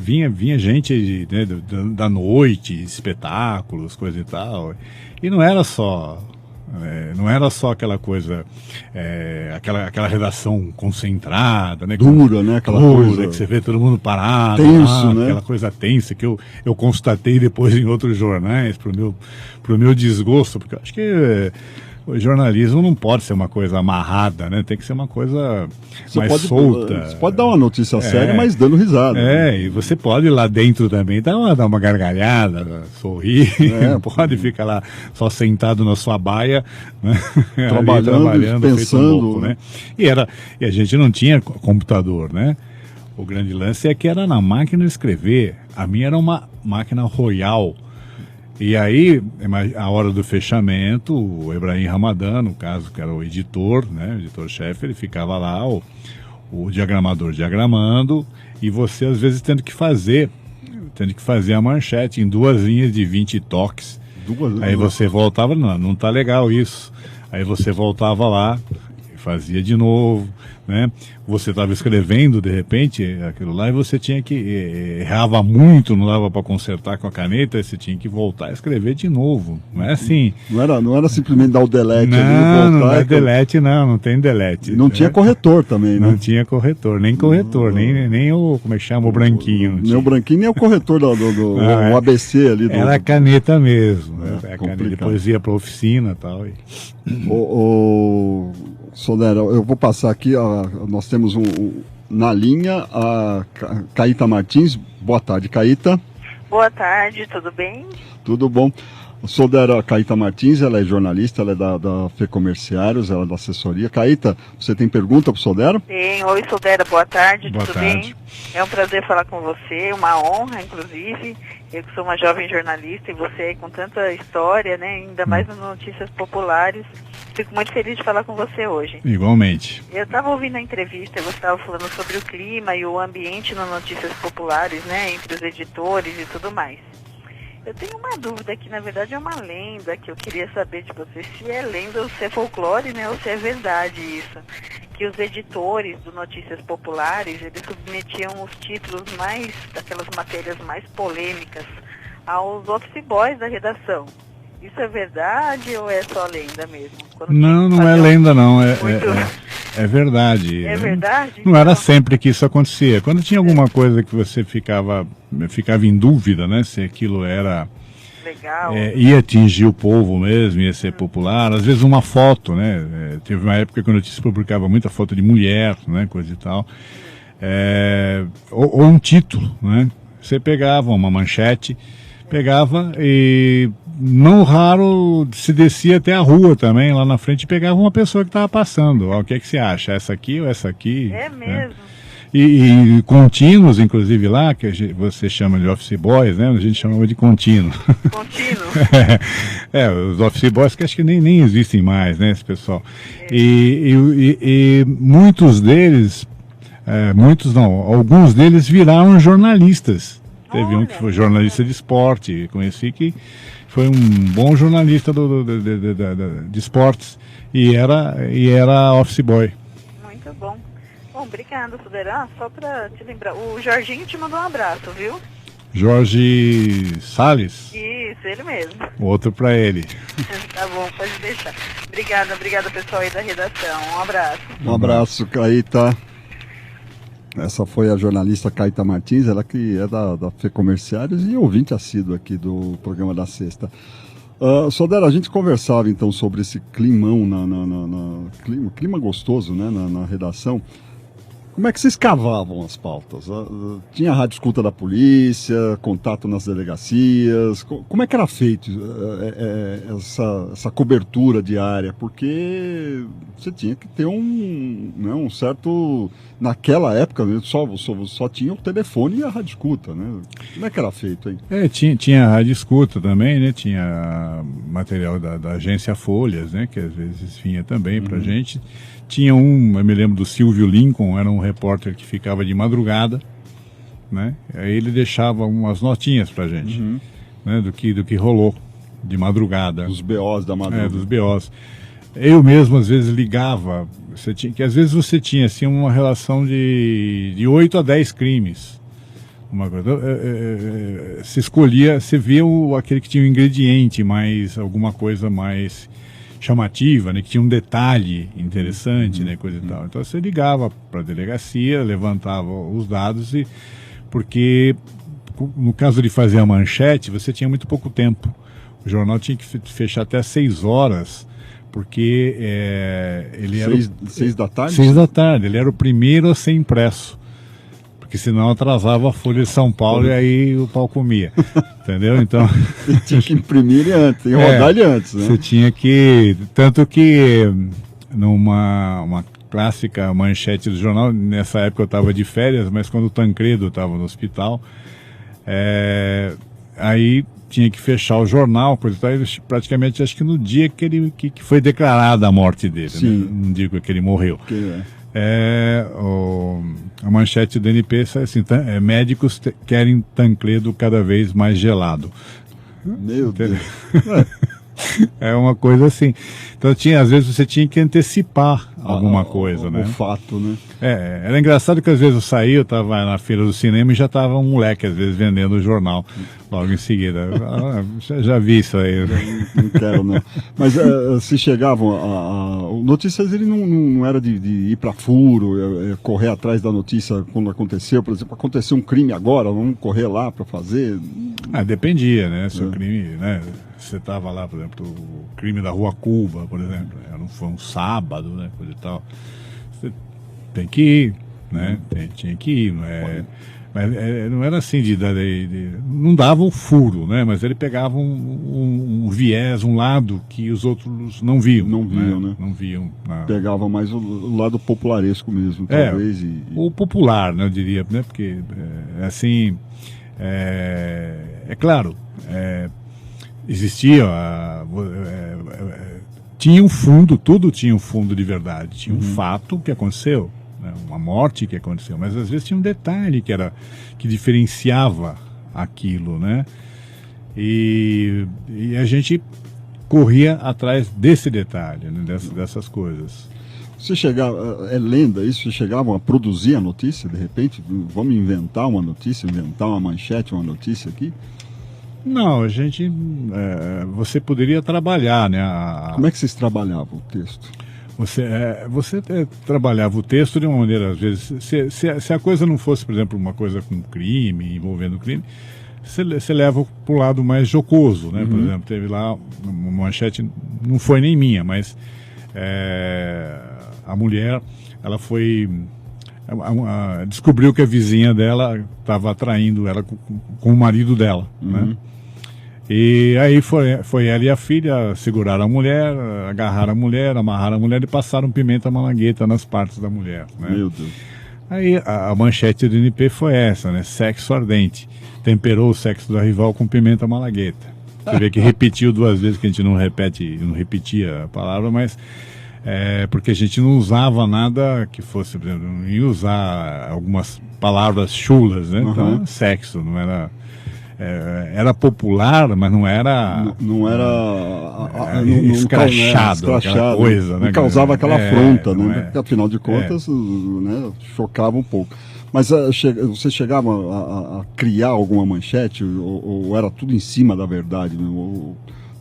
gente, né, da noite, espetáculos, coisa e tal. E não era só aquela coisa, aquela redação concentrada, né? Dura, né? Aquela coisa que você vê todo mundo parado, tenso, né? Aquela coisa tensa que eu constatei depois em outros jornais, pro meu desgosto, porque eu acho que o jornalismo não pode ser uma coisa amarrada, né? Tem que ser uma coisa solta. Você pode dar uma notícia séria, mas dando risada. Né? E você pode lá dentro também dar uma gargalhada, sorrir, não pode ficar lá só sentado na sua baia, né? trabalhando, pensando, louco, né? E a gente não tinha computador, né? O grande lance é que era na máquina de escrever. A minha era uma máquina Royal. E aí, a hora do fechamento, o Ebrahim Ramadan, no caso, que era o editor, né, o editor-chefe, ele ficava lá, o diagramador diagramando, e você, às vezes, tendo que fazer a manchete em 2 linhas de 20 toques. Aí você voltava, não tá legal isso. Aí você voltava lá, fazia de novo, né? Você estava escrevendo, de repente, aquilo lá, e você tinha que... errava muito, não dava para consertar com a caneta, aí você tinha que voltar a escrever de novo. Não é assim... Não era simplesmente dar o delete ali e voltar. Não é delete, não tem delete. Não tinha corretor também, né? Não tinha corretor, nem o... como é que chama? O branquinho. Nem o branquinho, nem o corretor do o ABC ali. Era a caneta mesmo. A caneta, depois ia para a oficina e tal. Soldera, eu vou passar aqui, nós temos na linha a Caíta Martins. Boa tarde, Caíta. Boa tarde, tudo bem? Tudo bom. Soldera Caíta Martins, ela é jornalista, ela é da FEComerciários, ela é da assessoria. Caíta, você tem pergunta para o Soldera? Tem. Oi, Soldera, boa tarde, tudo bem? É um prazer falar com você, uma honra, inclusive. Eu que sou uma jovem jornalista e você aí com tanta história, né, ainda mais nas notícias populares. Fico muito feliz de falar com você hoje. Igualmente. Eu estava ouvindo a entrevista, você estava falando sobre o clima e o ambiente nas notícias populares, né, entre os editores e tudo mais. Eu tenho uma dúvida que, na verdade, é uma lenda que eu queria saber de você, se é lenda ou se é folclore, né, ou se é verdade isso. Que os editores do Notícias Populares, eles submetiam os títulos mais, daquelas matérias mais polêmicas, aos office boys da redação. Isso é verdade ou é só lenda mesmo? Não é lenda não, é verdade. É verdade? Não era sempre que isso acontecia. Quando tinha alguma coisa que você ficava em dúvida, né, se aquilo era legal, ia atingir o povo mesmo, ia ser popular, às vezes uma foto, né, teve uma época que a notícia publicava muita foto de mulher, né, coisa e tal, ou um título, né, você pegava uma manchete, pegava e não raro se descia até a rua também, lá na frente, e pegava uma pessoa que estava passando. O que é que você acha? Essa aqui ou essa aqui? É mesmo? E contínuos, inclusive lá, que você chama de office boys, né? A gente chamava de contínuo. Contínuo? Os office boys que acho que nem existem mais, né, esse pessoal. E muitos deles, alguns deles viraram jornalistas. Teve um que foi jornalista de esporte, conheci que foi um bom jornalista de esportes e era office boy. Muito bom. Bom, obrigada, Suderá. Só para te lembrar, o Jorginho te mandou um abraço, viu? Jorge Salles? Isso, ele mesmo. Outro para ele. Tá bom, pode deixar. Obrigada pessoal aí da redação. Um abraço. Um abraço, Caíta. Essa foi a jornalista Caíta Martins, ela que é da FEComerciários e ouvinte assíduo aqui do programa da Sexta. Sodera, a gente conversava então sobre esse climão, clima gostoso, né, na redação. Como é que vocês cavavam as pautas? Tinha rádio escuta da polícia, contato nas delegacias? Como é que era feito essa cobertura diária? Porque você tinha que ter um certo... Naquela época, só tinha o telefone e a rádio escuta, né? Como é que era feito, hein? Tinha a rádio escuta também, né? Tinha material da agência Folhas, né? Que às vezes vinha também pra gente. Tinha eu me lembro do Silvio Lincoln, era um repórter que ficava de madrugada, né? Aí ele deixava umas notinhas pra gente, né? Do que rolou de madrugada. Dos BOs da madrugada. Dos BOs. Eu mesmo, às vezes, ligava, às vezes você tinha, assim, uma relação de 8 a 10 crimes. Uma coisa, você escolhia, você via aquele que tinha um ingrediente alguma coisa mais chamativa, né, que tinha um detalhe interessante, né, coisa e tal. Então você ligava para a delegacia, levantava os dados porque no caso de fazer a manchete, você tinha muito pouco tempo. O jornal tinha que fechar até às 6 horas, porque ele era... 6 da tarde? 6 da tarde, ele era o primeiro a ser impresso. Porque senão atrasava a Folha de São Paulo e aí o pau comia. Entendeu? Então... Você tinha que imprimir ele antes, tem que rodar ele antes, né? Você tinha que... Tanto que numa clássica manchete do jornal, nessa época eu estava de férias, mas quando o Tancredo estava no hospital, aí tinha que fechar o jornal, coisa e tal, praticamente acho que no dia que foi declarada a morte dele, né? Não digo que ele morreu. A manchete do NP é assim, médicos querem Tancredo cada vez mais gelado. Meu Deus. É uma coisa assim. Então às vezes você tinha que antecipar alguma coisa, né? O fato, né? Era engraçado que às vezes eu saía, eu estava na feira do cinema e já estava um moleque às vezes vendendo o jornal logo em seguida. Já vi isso aí. Não quero, não. Mas se chegavam o Notícias, ele não era de ir para furo, correr atrás da notícia quando aconteceu. Por exemplo, aconteceu um crime agora, vamos correr lá para fazer. Dependia, né? Se o crime, né? Você estava lá, por exemplo, o crime da Rua Cuba, por exemplo, foi um sábado, né, coisa e tal. Você tem que ir, né? Tinha que ir, mas não era assim não dava o furo, né? Mas ele pegava um viés, um lado que os outros não viam. Não viam, né? Não viam. Pegava mais o lado popularesco mesmo, talvez. O popular, né, eu diria, né? Porque, assim, claro, existia, tinha um fundo, tudo tinha um fundo de verdade, tinha um fato que aconteceu, né, uma morte que aconteceu, mas às vezes tinha um detalhe que diferenciava aquilo, né? E a gente corria atrás desse detalhe, né, dessas coisas. Você chegava, é lenda isso, você chegavam a produzir a notícia, de repente, vamos inventar uma notícia, inventar uma manchete, uma notícia aqui? Não, a gente, você poderia trabalhar, né? Como é que vocês trabalhavam o texto? Você trabalhava o texto de uma maneira, às vezes, se a coisa não fosse, por exemplo, uma coisa com crime, envolvendo crime, você leva para o lado mais jocoso, né? Por exemplo, teve lá uma manchete, não foi nem minha, mas a mulher, ela foi... descobriu que a vizinha dela estava atraindo ela com o marido dela, né? E aí foi ela e a filha seguraram a mulher, agarraram a mulher, amarraram a mulher e passaram pimenta malagueta nas partes da mulher, né? Meu Deus. Aí a manchete do NP foi essa, né? Sexo ardente. Temperou o sexo da rival com pimenta malagueta. Você vê que repetiu 2 vezes, que a gente não repetia a palavra, mas porque a gente não usava nada que fosse, por exemplo, não ia usar algumas palavras chulas, né? Então, sexo, não era... era popular, mas não era... Não era... escrachado, aquela coisa, né? Não causava aquela afronta, né? Porque, É. afinal de contas, né, chocava um pouco. Mas você chegava a criar alguma manchete ou era tudo em cima da verdade? Né?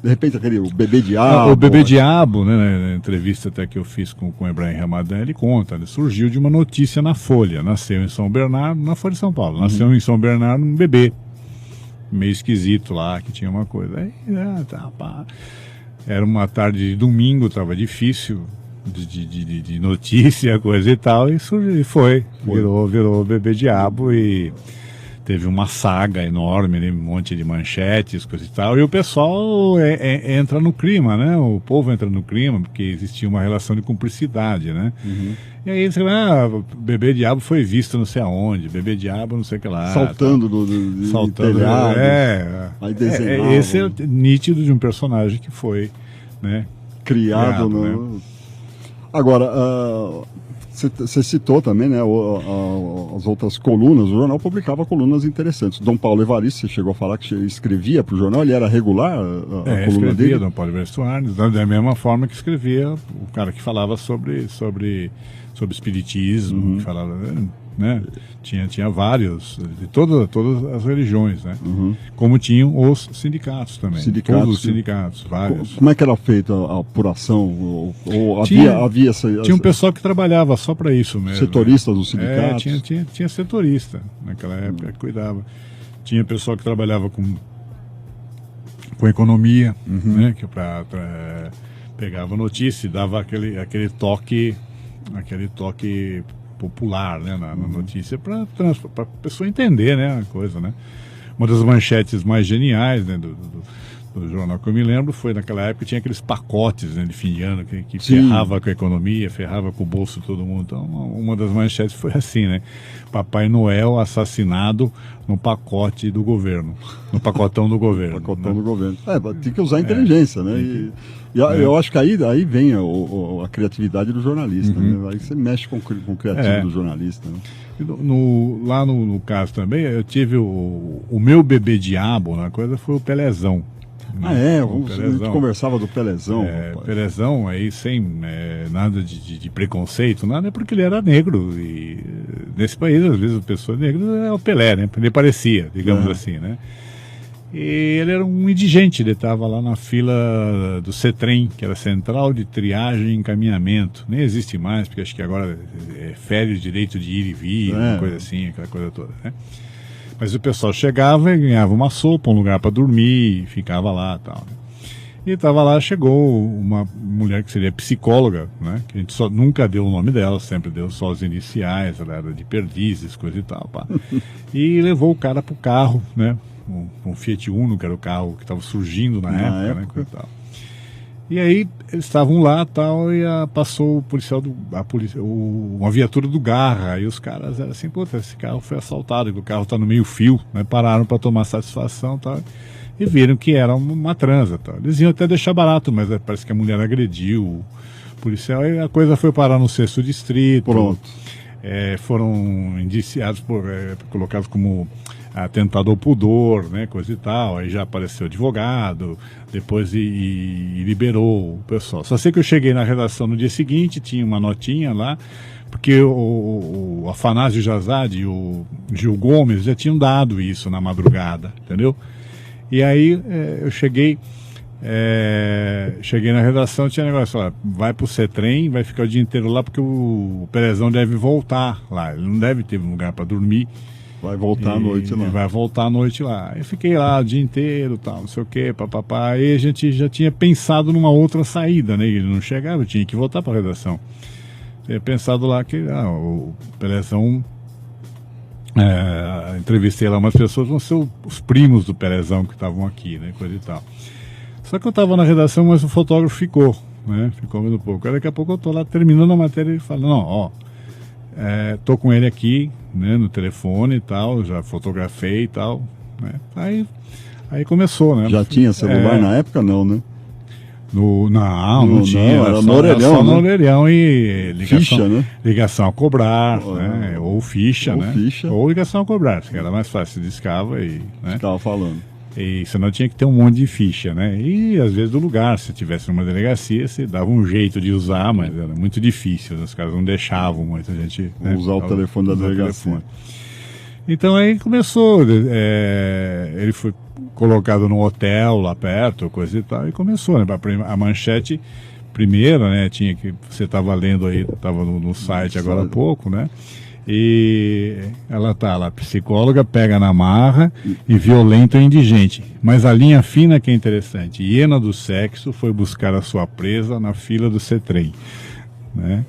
De repente, o Bebê Diabo... O Bebê Diabo, né, na entrevista até que eu fiz com o Ibrahim Ramadan, ele conta, ele surgiu de uma notícia na Folha. Nasceu em São Bernardo, na Folha de São Paulo. Nasceu em São Bernardo um bebê meio esquisito lá, que tinha uma coisa. Aí, era uma tarde de domingo, estava difícil de notícia, coisa e tal, e virou Bebê Diabo e teve uma saga enorme, né, um monte de manchetes, coisa e tal, e o pessoal entra no clima, né? O povo entra no clima, porque existia uma relação de cumplicidade, né? E aí você Bebê Diabo foi visto não sei aonde, Bebê Diabo não sei o que lá. Saltando saltando, telhados, aí desenhava. Esse é nítido de um personagem que foi, né, criado, né? Agora, você citou também, né, as outras colunas. O jornal publicava colunas interessantes. Dom Paulo Evaristo, você chegou a falar que escrevia para o jornal, ele era regular a coluna escrevia dele? Dom Paulo Evaristo Arnes, da mesma forma que escrevia o cara que falava sobre espiritismo, que falava, né? Tinha vários, de todas as religiões, né? Como tinham os sindicatos também. Todos os sindicatos, vários. Como é que era feita a apuração? Ou havia tinha um pessoal que trabalhava só para isso mesmo. Setoristas dos sindicatos? Tinha setorista, naquela época, que cuidava. Tinha pessoal que trabalhava com economia, né? Que pegava notícia e dava aquele toque popular, né, na notícia, para a pessoa entender, né, a coisa, né. Uma das manchetes mais geniais, né, do jornal que eu me lembro foi naquela época tinha aqueles pacotes, né, de fim de ano que ferrava com a economia, ferrava com o bolso de todo mundo. Então uma das manchetes foi assim, né, Papai Noel assassinado no pacote do governo, no pacotão do governo. Pacotão, né, do governo. Tem que usar a inteligência, né? Eu acho que aí vem a criatividade do jornalista, né? Aí você mexe com o criativo do jornalista, né? Lá no caso também, eu tive o meu bebê diabo, na coisa foi o Pelezão. A gente conversava do Pelezão. Pelezão, aí sem nada de preconceito, nada, é porque ele era negro. E nesse país, às vezes, a pessoa negra é o Pelé, né? Ele parecia, digamos assim, né? E ele era um indigente, ele estava lá na fila do CETREM, que era Central de Triagem e Encaminhamento. Nem existe mais, porque acho que agora fere o direito de ir e vir, uma coisa assim, aquela coisa toda, né? Mas o pessoal chegava e ganhava uma sopa, um lugar para dormir, ficava lá e tal, né? E estava lá, chegou uma mulher que seria psicóloga, né? Que a gente nunca deu o nome dela, sempre deu só os iniciais, ela era de Perdizes, coisa e tal, pá. E levou o cara pro carro, né? Um Fiat Uno, que era o carro que estava surgindo na época, né? Coisa e tal. E aí eles estavam lá tal, e passou o policial uma viatura do Garra, e os caras eram assim, puta, esse carro foi assaltado, o carro está no meio fio, né? Pararam para tomar satisfação tal, e viram que era uma transa tal. Eles iam até deixar barato, mas parece que a mulher agrediu o policial, e a coisa foi parar no 6º distrito. Pronto. Foram indiciados colocados como atentado ao pudor, né, coisa e tal. Aí já apareceu advogado, depois e liberou o pessoal. Só sei que eu cheguei na redação no dia seguinte, tinha uma notinha lá, porque o Afanásio Jazade e o Gil Gomes já tinham dado isso na madrugada, entendeu? E aí eu cheguei na redação, tinha negócio, ó, vai pro CETREM, vai ficar o dia inteiro lá, porque o Perezão deve voltar lá, ele não deve ter um lugar para dormir. Vai voltar à noite lá. Vai voltar à noite lá. Eu fiquei lá o dia inteiro, tal, não sei o que, papapá. Aí a gente já tinha pensado numa outra saída, né? Ele não chegava, eu tinha que voltar para a redação. Tinha pensado lá que o Perezão... entrevistei lá umas pessoas, vão ser os primos do Perezão que estavam aqui, né? Coisa e tal. Só que eu estava na redação, mas o fotógrafo ficou, né? Ficou mais um pouco. Aí daqui a pouco eu tô lá terminando a matéria e ele fala, não, ó, tô com ele aqui, né, no telefone e tal, já fotografei e tal, né? Aí começou, né? Já tinha celular na época, não, né? Não tinha, era só no orelhão e ligação, ficha, né? Ligação a cobrar, né? Ou ficha, ou né? Ficha. Ou ligação a cobrar, que era mais fácil, discava e... né? Estava falando. E senão tinha que ter um monte de ficha, né? E às vezes do lugar, se tivesse numa delegacia, você dava um jeito de usar, mas era muito difícil, os caras não deixavam muita gente, né, usar o telefone da delegacia. Então aí começou, ele foi colocado num hotel lá perto, coisa e tal, e começou, né? A manchete primeira, né? Tinha que, você estava lendo aí, estava no site agora há pouco, né? E ela tá lá, psicóloga pega na marra e violenta indigente. Mas a linha fina que é interessante. Hiena do sexo foi buscar a sua presa na fila do CETREM, né?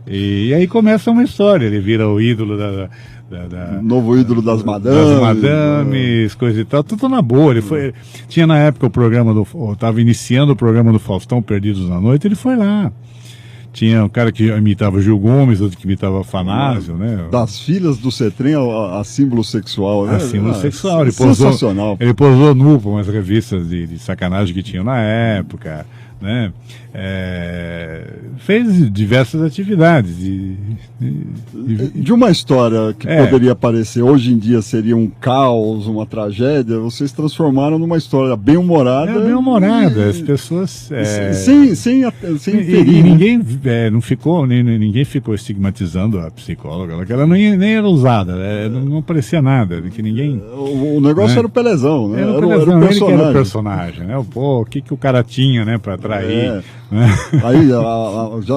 E aí começa uma história, ele vira o ídolo novo ídolo das madames. Das madames, coisa e tal, tudo na boa. Ele foi, tinha na época o programa estava iniciando o programa do Faustão, Perdidos na Noite, ele foi lá. Tinha um cara que imitava Gil Gomes, outro que imitava Afanásio, né? Das filhas do CETREM a símbolo sexual, né? A símbolo sexual. Sensacional. Ele posou nu para umas revistas de sacanagem que tinham na época, né? Fez diversas atividades. De uma história que poderia parecer hoje em dia seria um caos, uma tragédia, vocês transformaram numa história bem humorada. Bem humorada, as pessoas... Sem e ninguém ninguém ficou estigmatizando a psicóloga, ela nem era usada, não aparecia nada, que ninguém... O negócio era o Pelezão, né? Era o Pelezão, ele que era o personagem, né? Pô, o que o cara tinha, né, para atrair... Aí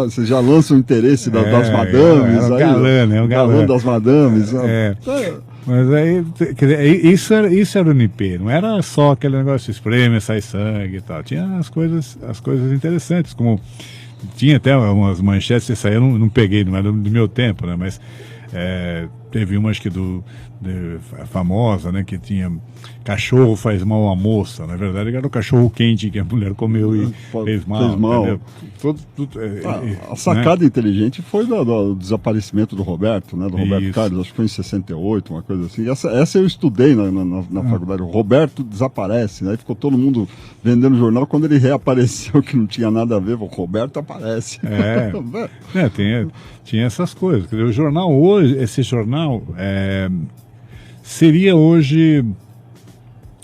você já lança o interesse das madames. É o galã, né? O galã das madames. Mas aí, quer dizer, isso era o NP, não era só aquele negócio espreme, sai sangue e tal. Tinha as coisas interessantes, como tinha até umas manchetes, isso aí eu não peguei, não era do meu tempo, né? Mas teve uma, acho que famosa, né? Que tinha cachorro faz mal à moça. Na verdade, era o cachorro quente que a mulher comeu e fez mal. A sacada inteligente foi do desaparecimento do Roberto, né? Do Roberto Carlos, acho que foi em 68, uma coisa assim. Essa eu estudei na faculdade. O Roberto desaparece, né? Aí ficou todo mundo vendendo jornal. Quando ele reapareceu, que não tinha nada a ver, o Roberto aparece. Tinha essas coisas. Quer dizer, o jornal hoje, esse jornal seria hoje,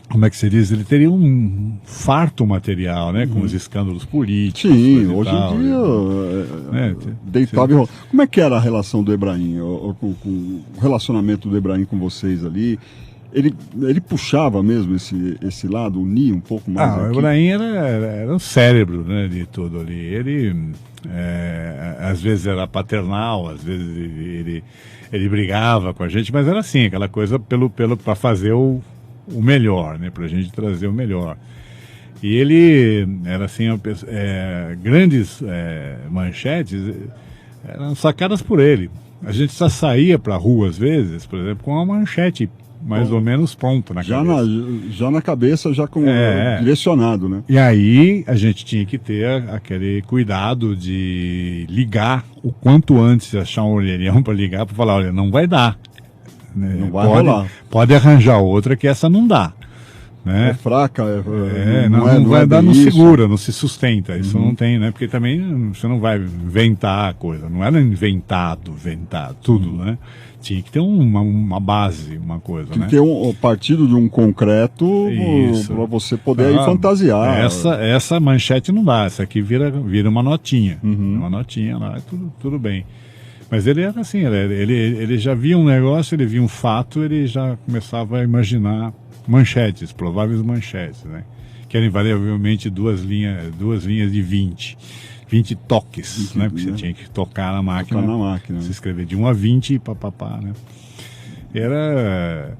como é que se diz? Ele teria um farto material, né? Com os escândalos políticos. Sim, hoje em dia deitava e rolava. Como é que era a relação do Ebrahim, com o relacionamento do Ebrahim com vocês ali? Ele puxava mesmo esse lado, unia um pouco mais. O Ebrahim era o cérebro, né, de tudo ali. Ele, às vezes era paternal, às vezes ele brigava com a gente, mas era assim, aquela coisa para fazer o melhor, né, pra gente trazer o melhor. E ele era assim, grandes manchetes eram sacadas por ele. A gente só saía pra rua às vezes, por exemplo, com uma manchete mais ou menos pronta na cabeça. Já na cabeça, já com direcionado, né? E aí a gente tinha que ter aquele cuidado de ligar o quanto antes, achar um orelhão para ligar, para falar, olha, não vai dar. Não vai rolar. Pode arranjar outra que essa não dá. É fraca, não vai dar, não segura, não se sustenta, isso não tem, né? Porque também você não vai inventar a coisa, não era inventado, tudo, né? Tinha que ter uma base, uma coisa, Tinha né? que ter um partido de um concreto para você poder aí fantasiar. Essa manchete não dá, essa aqui vira uma notinha, uma notinha lá, tudo bem. Mas ele era assim, ele já via um negócio, ele via um fato, ele já começava a imaginar manchetes, prováveis manchetes, né? Que eram invariavelmente duas linhas de 20 toques, né? Porque você tinha que tocar na máquina, se escrever de 1 a 20 e papapá, né? Era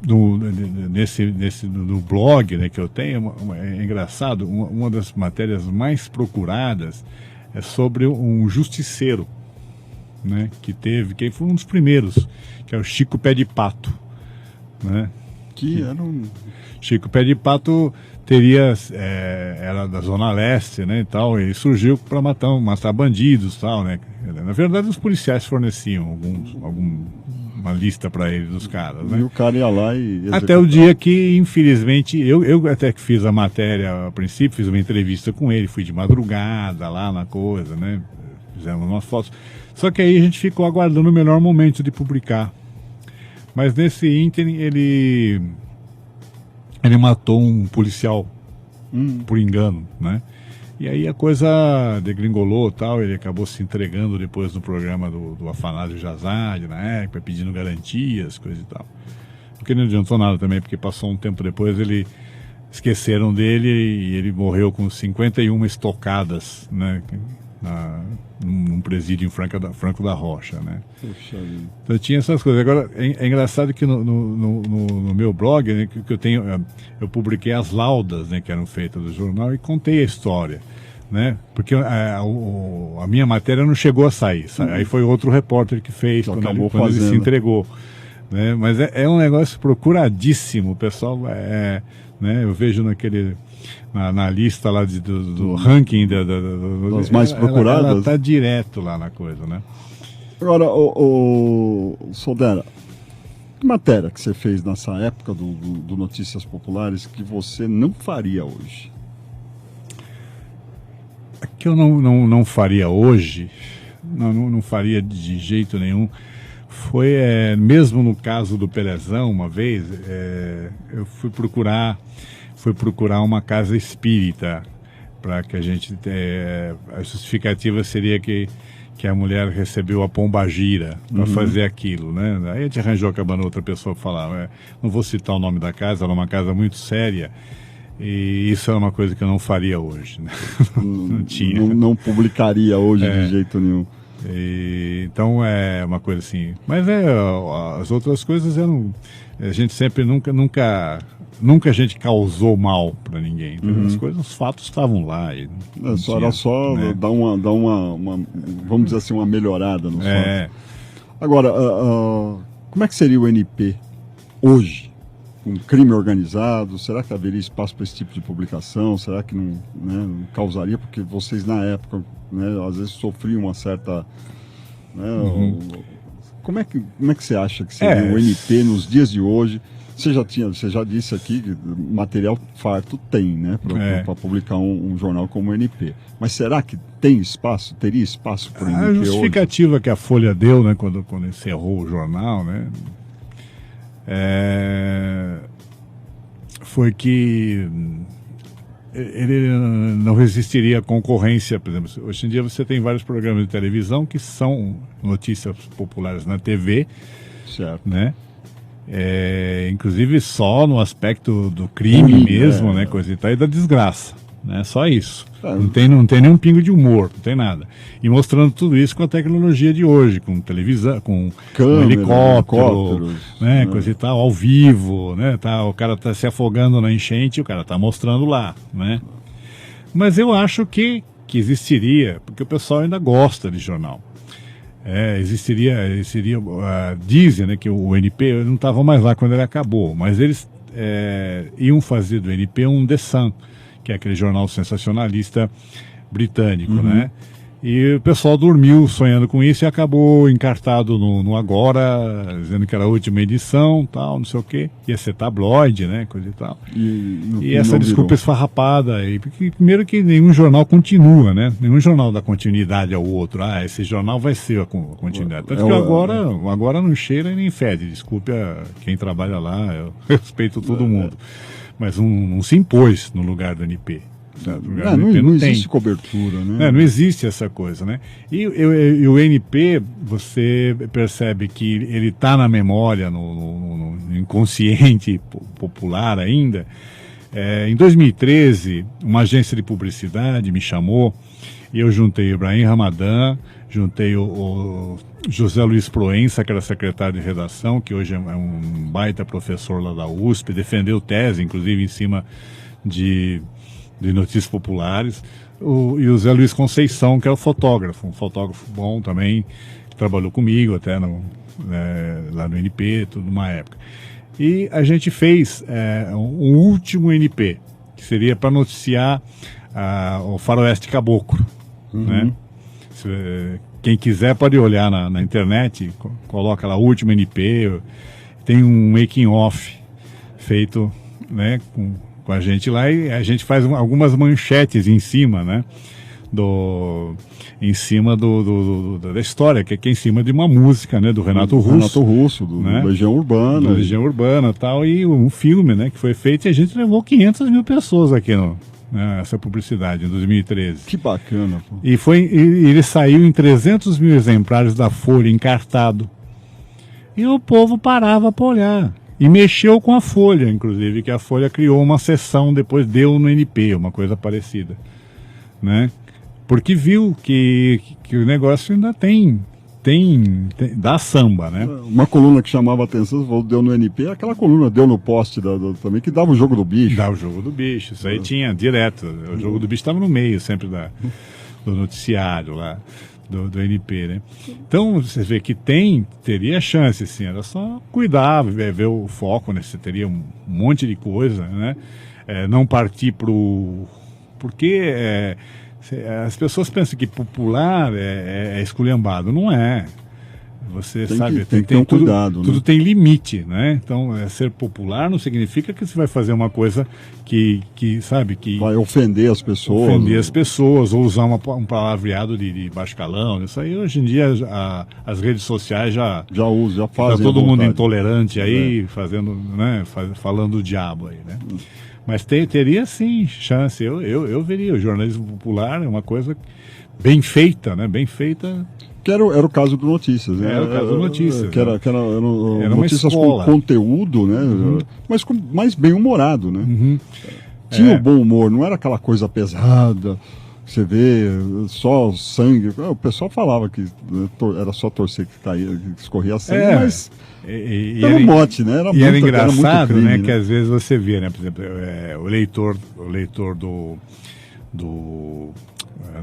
no blog, né, que eu tenho, é engraçado, uma das matérias mais procuradas é sobre um justiceiro, né? Que foi um dos primeiros, que é o Chico Pé de Pato. Né? Que era Chico Pé de Pato era da Zona Leste, né, e tal, ele surgiu para matar bandidos, tal, né? Na verdade, os policiais forneciam uma lista para ele dos caras, né? E o cara ia lá e até o dia que, infelizmente, eu até que fiz a matéria a princípio, fiz uma entrevista com ele, fui de madrugada lá na coisa, né? Fizemos umas fotos. Só que aí a gente ficou aguardando o melhor momento de publicar. Mas nesse ínterim ele matou um policial por engano, né? E aí a coisa degringolou, tal, ele acabou se entregando depois no programa do Afanásio Jazade, na época, pedindo garantias, coisa e tal. Porque não adiantou nada também, porque passou um tempo depois, esqueceram dele e ele morreu com 51 estocadas, né? Num presídio em Franco da Rocha, né? Puxa vida. Então tinha essas coisas. Agora, é engraçado que no meu blog, né, que eu publiquei as laudas, né, que eram feitas do jornal e contei a história, né? Porque a minha matéria não chegou a sair. Aí foi outro repórter que fez quando ele se entregou. Né? Mas é um negócio procuradíssimo, o pessoal, né? Eu vejo na lista lá do ranking das mais procuradas. Ela está direto lá na coisa, né? Agora, o Soldera, que matéria que você fez nessa época do Notícias Populares que você não faria hoje? Que eu não faria hoje, não faria de jeito nenhum, foi, mesmo no caso do Pelezão, uma vez, eu fui procurar uma casa espírita, para que a gente... a justificativa seria que a mulher recebeu a pombagira para fazer aquilo, né? Aí a gente arranjou, acabando outra pessoa falar, não vou citar o nome da casa, era uma casa muito séria, e isso era uma coisa que eu não faria hoje, né? Não tinha. Não publicaria hoje de jeito nenhum. Então é uma coisa assim. Mas as outras coisas a gente sempre nunca a gente causou mal para ninguém. As coisas, os fatos estavam lá. Era só né? dar uma, vamos dizer assim, uma melhorada nos fatos. Agora, como é que seria o NP hoje? Um crime organizado? Será que haveria espaço para esse tipo de publicação? Será que não causaria? Porque vocês na época, né, às vezes sofriam uma certa... Né, como é que você acha que seria o NP nos dias de hoje? Você já disse aqui que material farto tem, né, para publicar um jornal como o NP. Mas será que teria espaço para o NP hoje? A justificativa que a Folha deu, né, quando encerrou o jornal, né, foi que ele não resistiria à concorrência. Por exemplo, hoje em dia você tem vários programas de televisão que são notícias populares na TV, certo, né? Inclusive só no aspecto do crime mesmo, né, coisa e tal, e da desgraça, né, só isso. Não tem nenhum pingo de humor, não tem nada. E mostrando tudo isso com a tecnologia de hoje, com televisão, com helicóptero, né, coisa e tal, ao vivo, né, o cara tá se afogando na enchente, o cara tá mostrando lá, né. Mas eu acho que existiria, porque o pessoal ainda gosta de jornal. Dizem, né, que o NP não estava mais lá quando ele acabou, mas eles iam fazer do NP um The Sun, que é aquele jornal sensacionalista britânico, né? E o pessoal dormiu sonhando com isso e acabou encartado no Agora, dizendo que era a última edição, tal, não sei o quê. Ia ser tabloide, né, coisa e tal. E essa desculpa esfarrapada aí, porque primeiro que nenhum jornal continua, né? Nenhum jornal dá continuidade ao outro. Ah, esse jornal vai ser a continuidade. Tanto que o Agora não cheira e nem fede. Desculpe quem trabalha lá, eu respeito todo mundo. Mas não se impôs no lugar do NP. Não existe cobertura, né? Não existe essa coisa, né? E o NP, você percebe que ele está na memória, no inconsciente popular ainda. Em 2013, uma agência de publicidade me chamou e eu juntei o Ibrahim Ramadan, juntei o José Luiz Proença, que era secretário de redação, que hoje é um baita professor lá da USP, defendeu tese, inclusive, em cima de notícias populares, e o Zé Luiz Conceição, que é o fotógrafo, um fotógrafo bom também, que trabalhou comigo até lá no NP, tudo numa época. E a gente fez um último NP, que seria para noticiar o Faroeste Caboclo, né? Quem quiser pode olhar na internet, coloca lá último NP, tem um making off feito, né, com a gente lá, e a gente faz algumas manchetes em cima, né, da história, que é em cima de uma música, né, do Renato Russo, do né? Legião Urbana. Do Legião Urbana e tal, e um filme, né, que foi feito, e a gente levou 500 mil pessoas aqui essa publicidade, em 2013. Que bacana, pô. E ele saiu em 300 mil exemplares da Folha, encartado. E o povo parava para olhar. E mexeu com a Folha, inclusive, que a Folha criou uma seção, depois deu no NP, uma coisa parecida, né? Porque viu que o negócio ainda dá samba, né? Uma coluna que chamava a atenção, deu no NP, aquela coluna deu no poste também, que dava o Jogo do Bicho. Dava o Jogo do Bicho, isso aí tinha direto. O Jogo do Bicho estava no meio sempre do noticiário lá. Do NP, né? Então, você vê que teria chance, sim, era só cuidar, ver o foco, né? Você teria um monte de coisa, né? Não partir porque as pessoas pensam que popular é esculhambado, não é. Você sabe, tem que ter um cuidado, tudo né? tem limite, né? Então, ser popular não significa que você vai fazer uma coisa que sabe, que vai ofender as pessoas. Ofender as pessoas, ou usar um palavreado de baixo calão. Isso aí, hoje em dia, as redes sociais já fazem. Tá todo mundo intolerante aí, fazendo, né? Falando o diabo aí, né? Mas teria, sim, chance. Eu veria. O jornalismo popular é uma coisa bem feita, né? Bem feita. Que era o caso do Notícias, né? Era o caso do Notícias. Que era notícias com conteúdo, né? Mas mais bem-humorado, né? Tinha o bom humor, não era aquela coisa pesada, você vê só sangue. O pessoal falava que era só torcer que escorria sangue, mas era um mote, né? Era engraçado, crime, né? Que às vezes você vê, né? Por exemplo, o leitor do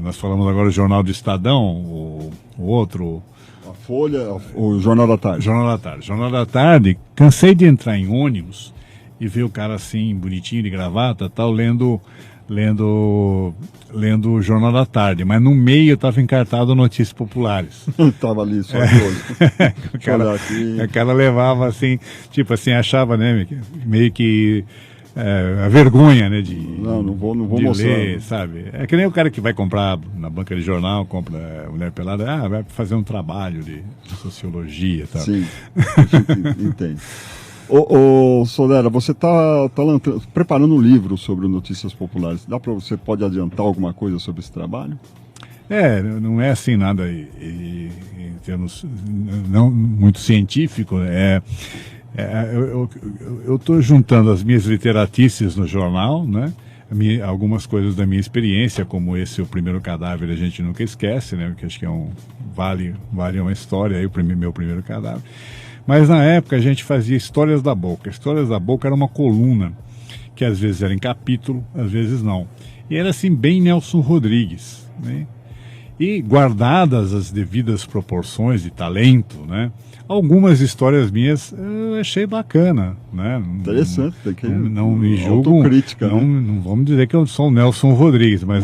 nós falamos agora do Jornal do Estadão, o outro... A Folha, o Jornal da Tarde. Jornal da Tarde, cansei de entrar em ônibus e ver o cara assim, bonitinho, de gravata, tal, lendo o Jornal da Tarde, mas no meio estava encartado Notícias Populares. Estava ali, só de olho. O cara levava assim, tipo assim, achava, né, meio que... a vergonha, né, não vou mostrar, ler, sabe? É que nem o cara que vai comprar na banca de jornal, compra Mulher Pelada, vai fazer um trabalho de sociologia e tal. Sim, a gente entende. Ô Solera, você está preparando um livro sobre Notícias Populares. Você pode adiantar alguma coisa sobre esse trabalho? Não é assim nada em termos não muito científico, eu estou juntando as minhas literatices no jornal, né? Algumas coisas da minha experiência, como O Primeiro Cadáver, a gente nunca esquece, né? Porque acho que vale uma história aí, meu primeiro cadáver. Mas na época a gente fazia Histórias da Boca. Histórias da Boca era uma coluna que às vezes era em capítulo, às vezes não. E era assim bem Nelson Rodrigues, né? E guardadas as devidas proporções de talento, né? Algumas histórias minhas eu achei bacana, né? Interessante, não me julgo, autocrítica, não vamos dizer que eu sou o Nelson Rodrigues, mas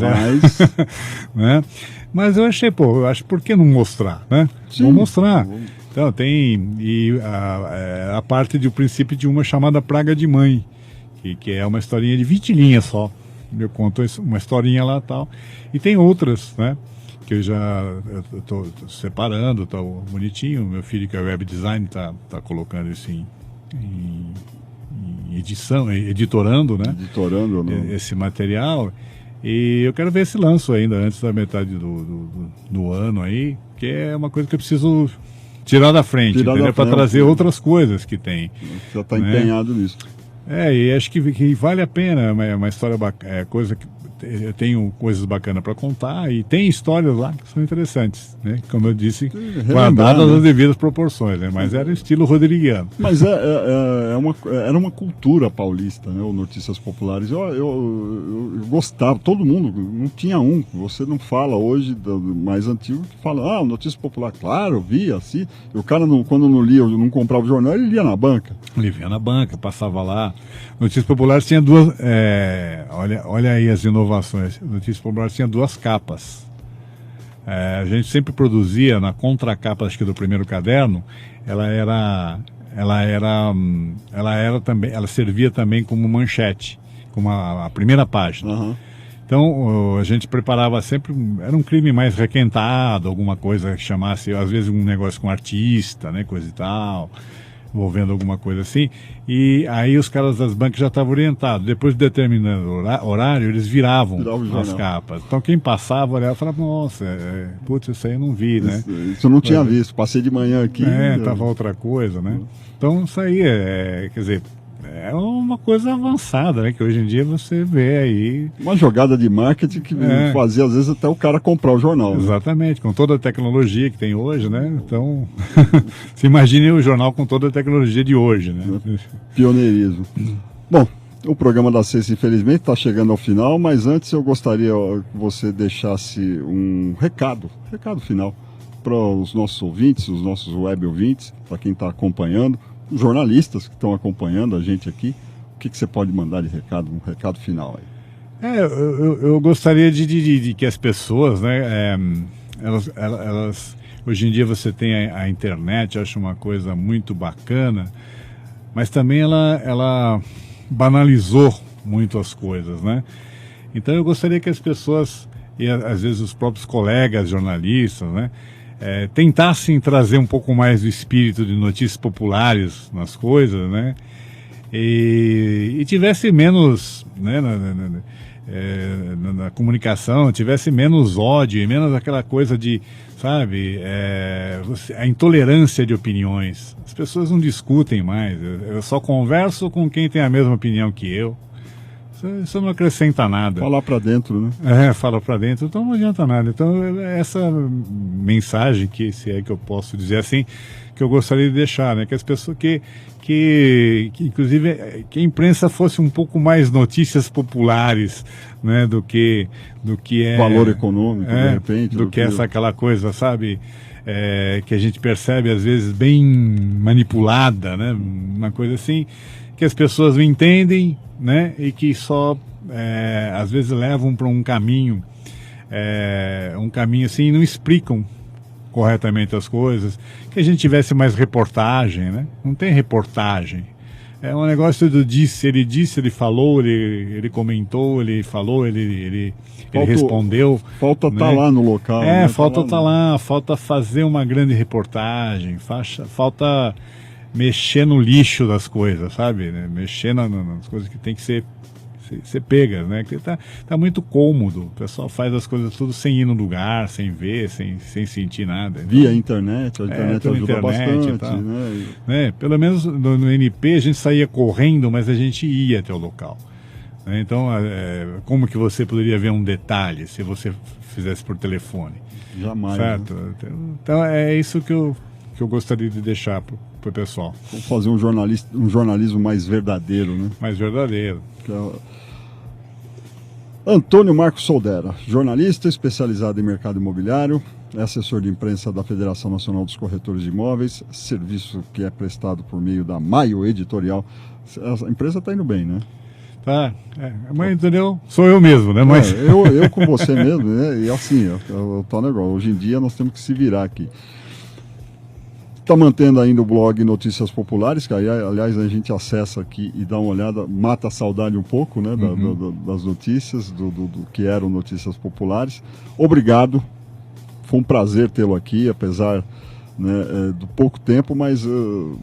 né? Mas eu achei, eu acho, por que não mostrar, né? Sim. Vamos mostrar. Então tem a parte do princípio de uma chamada Praga de Mãe, que é uma historinha de 20 linhas só. Eu conto uma historinha lá e tal. E tem outras, né? Que eu estou separando, tá bonitinho. Meu filho, que é web design, tá colocando isso em edição, editorando, né? Editorando, né? Esse material. E eu quero ver se lanço ainda antes da metade do ano aí, que é uma coisa que eu preciso tirar da frente, para trazer outras coisas que tem. Você está empenhado nisso. E acho que vale a pena, é uma história bacana, coisa que eu tenho coisas bacanas para contar e tem histórias lá que são interessantes, né? Como eu disse, guardadas as devidas proporções, né? Mas era estilo rodriguiano. Mas era uma cultura paulista, né? O Notícias Populares. Eu gostava, todo mundo, não tinha um. Você não fala hoje do mais antigo que fala, o Notícias Popular, claro, eu via assim. E o cara, quando não lia, não comprava o jornal, ele lia na banca. Ele via na banca, passava lá. Notícias Populares tinha duas. Olha aí as inovações. Notícias Populares tinha 2 capas. A gente sempre produzia na contracapa, acho que do primeiro caderno, ela servia também como manchete, como a primeira página. Uhum. Então a gente preparava sempre, era um crime mais requentado, alguma coisa que chamasse, às vezes um negócio com artista, né, coisa e tal, envolvendo alguma coisa assim, e aí os caras das bancas já estavam orientados. Depois de determinado horário, eles viravam as capas. Então quem passava olhava e falava, nossa, putz, isso aí eu não vi, né? Isso eu não tinha visto, passei de manhã aqui. Tava outra coisa, né? Então isso aí quer dizer, é uma coisa avançada, né? Que hoje em dia você vê aí... Uma jogada de marketing que fazia, às vezes, até o cara comprar o jornal. Exatamente, com toda a tecnologia que tem hoje, né? Então, se imagine o jornal com toda a tecnologia de hoje, né? Pioneirismo. Bom, o programa da sexta, infelizmente, está chegando ao final, mas antes eu gostaria que você deixasse um recado final para os nossos ouvintes, os nossos web ouvintes, para quem está acompanhando, os jornalistas que estão acompanhando a gente aqui. O que você pode mandar de recado, um recado final aí? Eu gostaria de que as pessoas, né, elas hoje em dia você tem a internet, eu acho uma coisa muito bacana, mas também ela banalizou muito as coisas, né? Então eu gostaria que as pessoas, e às vezes os próprios colegas jornalistas, né, tentassem trazer um pouco mais do espírito de notícias populares nas coisas, né? E tivesse menos, né, na comunicação, tivesse menos ódio e menos aquela coisa de, sabe, a intolerância de opiniões. As pessoas não discutem mais, eu só converso com quem tem a mesma opinião que eu. Isso não acrescenta nada. Falar para dentro, né? Fala para dentro, então não adianta nada. Então essa mensagem, se é que eu posso dizer assim, que eu gostaria de deixar, né? Que as pessoas, que inclusive que a imprensa fosse um pouco mais notícias populares, né? Do que é valor econômico, de repente. Do que aquela coisa, sabe? Que a gente percebe às vezes bem manipulada, né? Uma coisa assim que as pessoas não entendem, né? E que só às vezes levam para um caminho assim, e não explicam corretamente as coisas. Que a gente tivesse mais reportagem, né? Não tem reportagem. É um negócio do disse, ele falou, ele comentou, ele falou, ele respondeu. Falta né? Tá lá no local. Né? Falta estar lá, falta fazer uma grande reportagem, falta mexer no lixo das coisas, sabe? Né? Mexer nas coisas que tem que ser pegas, né? Porque tá muito cômodo. O pessoal faz as coisas tudo sem ir no lugar, sem ver, sem sentir nada. Então, via internet, a internet ajuda bastante. Né? Pelo menos no NP a gente saía correndo, mas a gente ia até o local. Né? Então, como que você poderia ver um detalhe se você fizesse por telefone? Jamais. Certo? Né? Então é isso que eu gostaria de deixar pro pessoal. Vamos fazer um jornalismo mais verdadeiro, né? Mais verdadeiro. Antônio Marcos Soldera, jornalista especializado em mercado imobiliário, assessor de imprensa da Federação Nacional dos Corretores de Imóveis, serviço que é prestado por meio da Maio Editorial. A empresa está indo bem, né? Tá. Mas entendeu? Sou eu mesmo, né? Mas... eu com você mesmo, né? E assim, o tal negócio. Hoje em dia nós temos que se virar aqui. Está mantendo ainda o blog Notícias Populares, que aí, aliás, a gente acessa aqui e dá uma olhada, mata a saudade um pouco, né, das notícias, do que eram Notícias Populares. Obrigado, foi um prazer tê-lo aqui, apesar, né, do pouco tempo, mas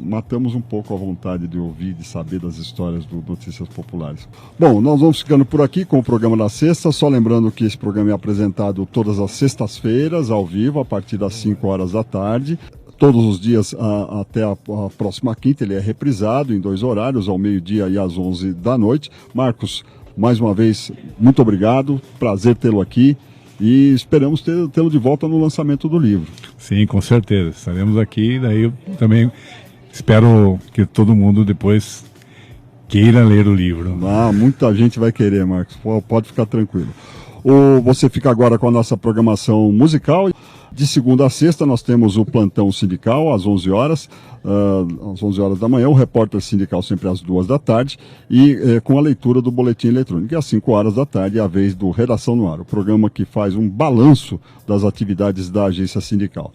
matamos um pouco a vontade de ouvir, de saber das histórias do Notícias Populares. Bom, nós vamos ficando por aqui com o programa da sexta, só lembrando que esse programa é apresentado todas as sextas-feiras, ao vivo, a partir das 5 horas da tarde. Todos os dias até a próxima quinta, ele é reprisado em 2 horários, ao meio-dia e às 11 da noite. Marcos, mais uma vez, muito obrigado, prazer tê-lo aqui e esperamos tê-lo de volta no lançamento do livro. Sim, com certeza, estaremos aqui, daí eu também espero que todo mundo depois queira ler o livro. Muita gente vai querer, Marcos, pode ficar tranquilo. Você fica agora com a nossa programação musical. De segunda a sexta nós temos o Plantão Sindical às 11 horas, às 11 horas da manhã, o Repórter Sindical sempre às 2 da tarde e com a leitura do Boletim Eletrônico. E às 5 horas da tarde é a vez do Redação no Ar, o programa que faz um balanço das atividades da agência sindical.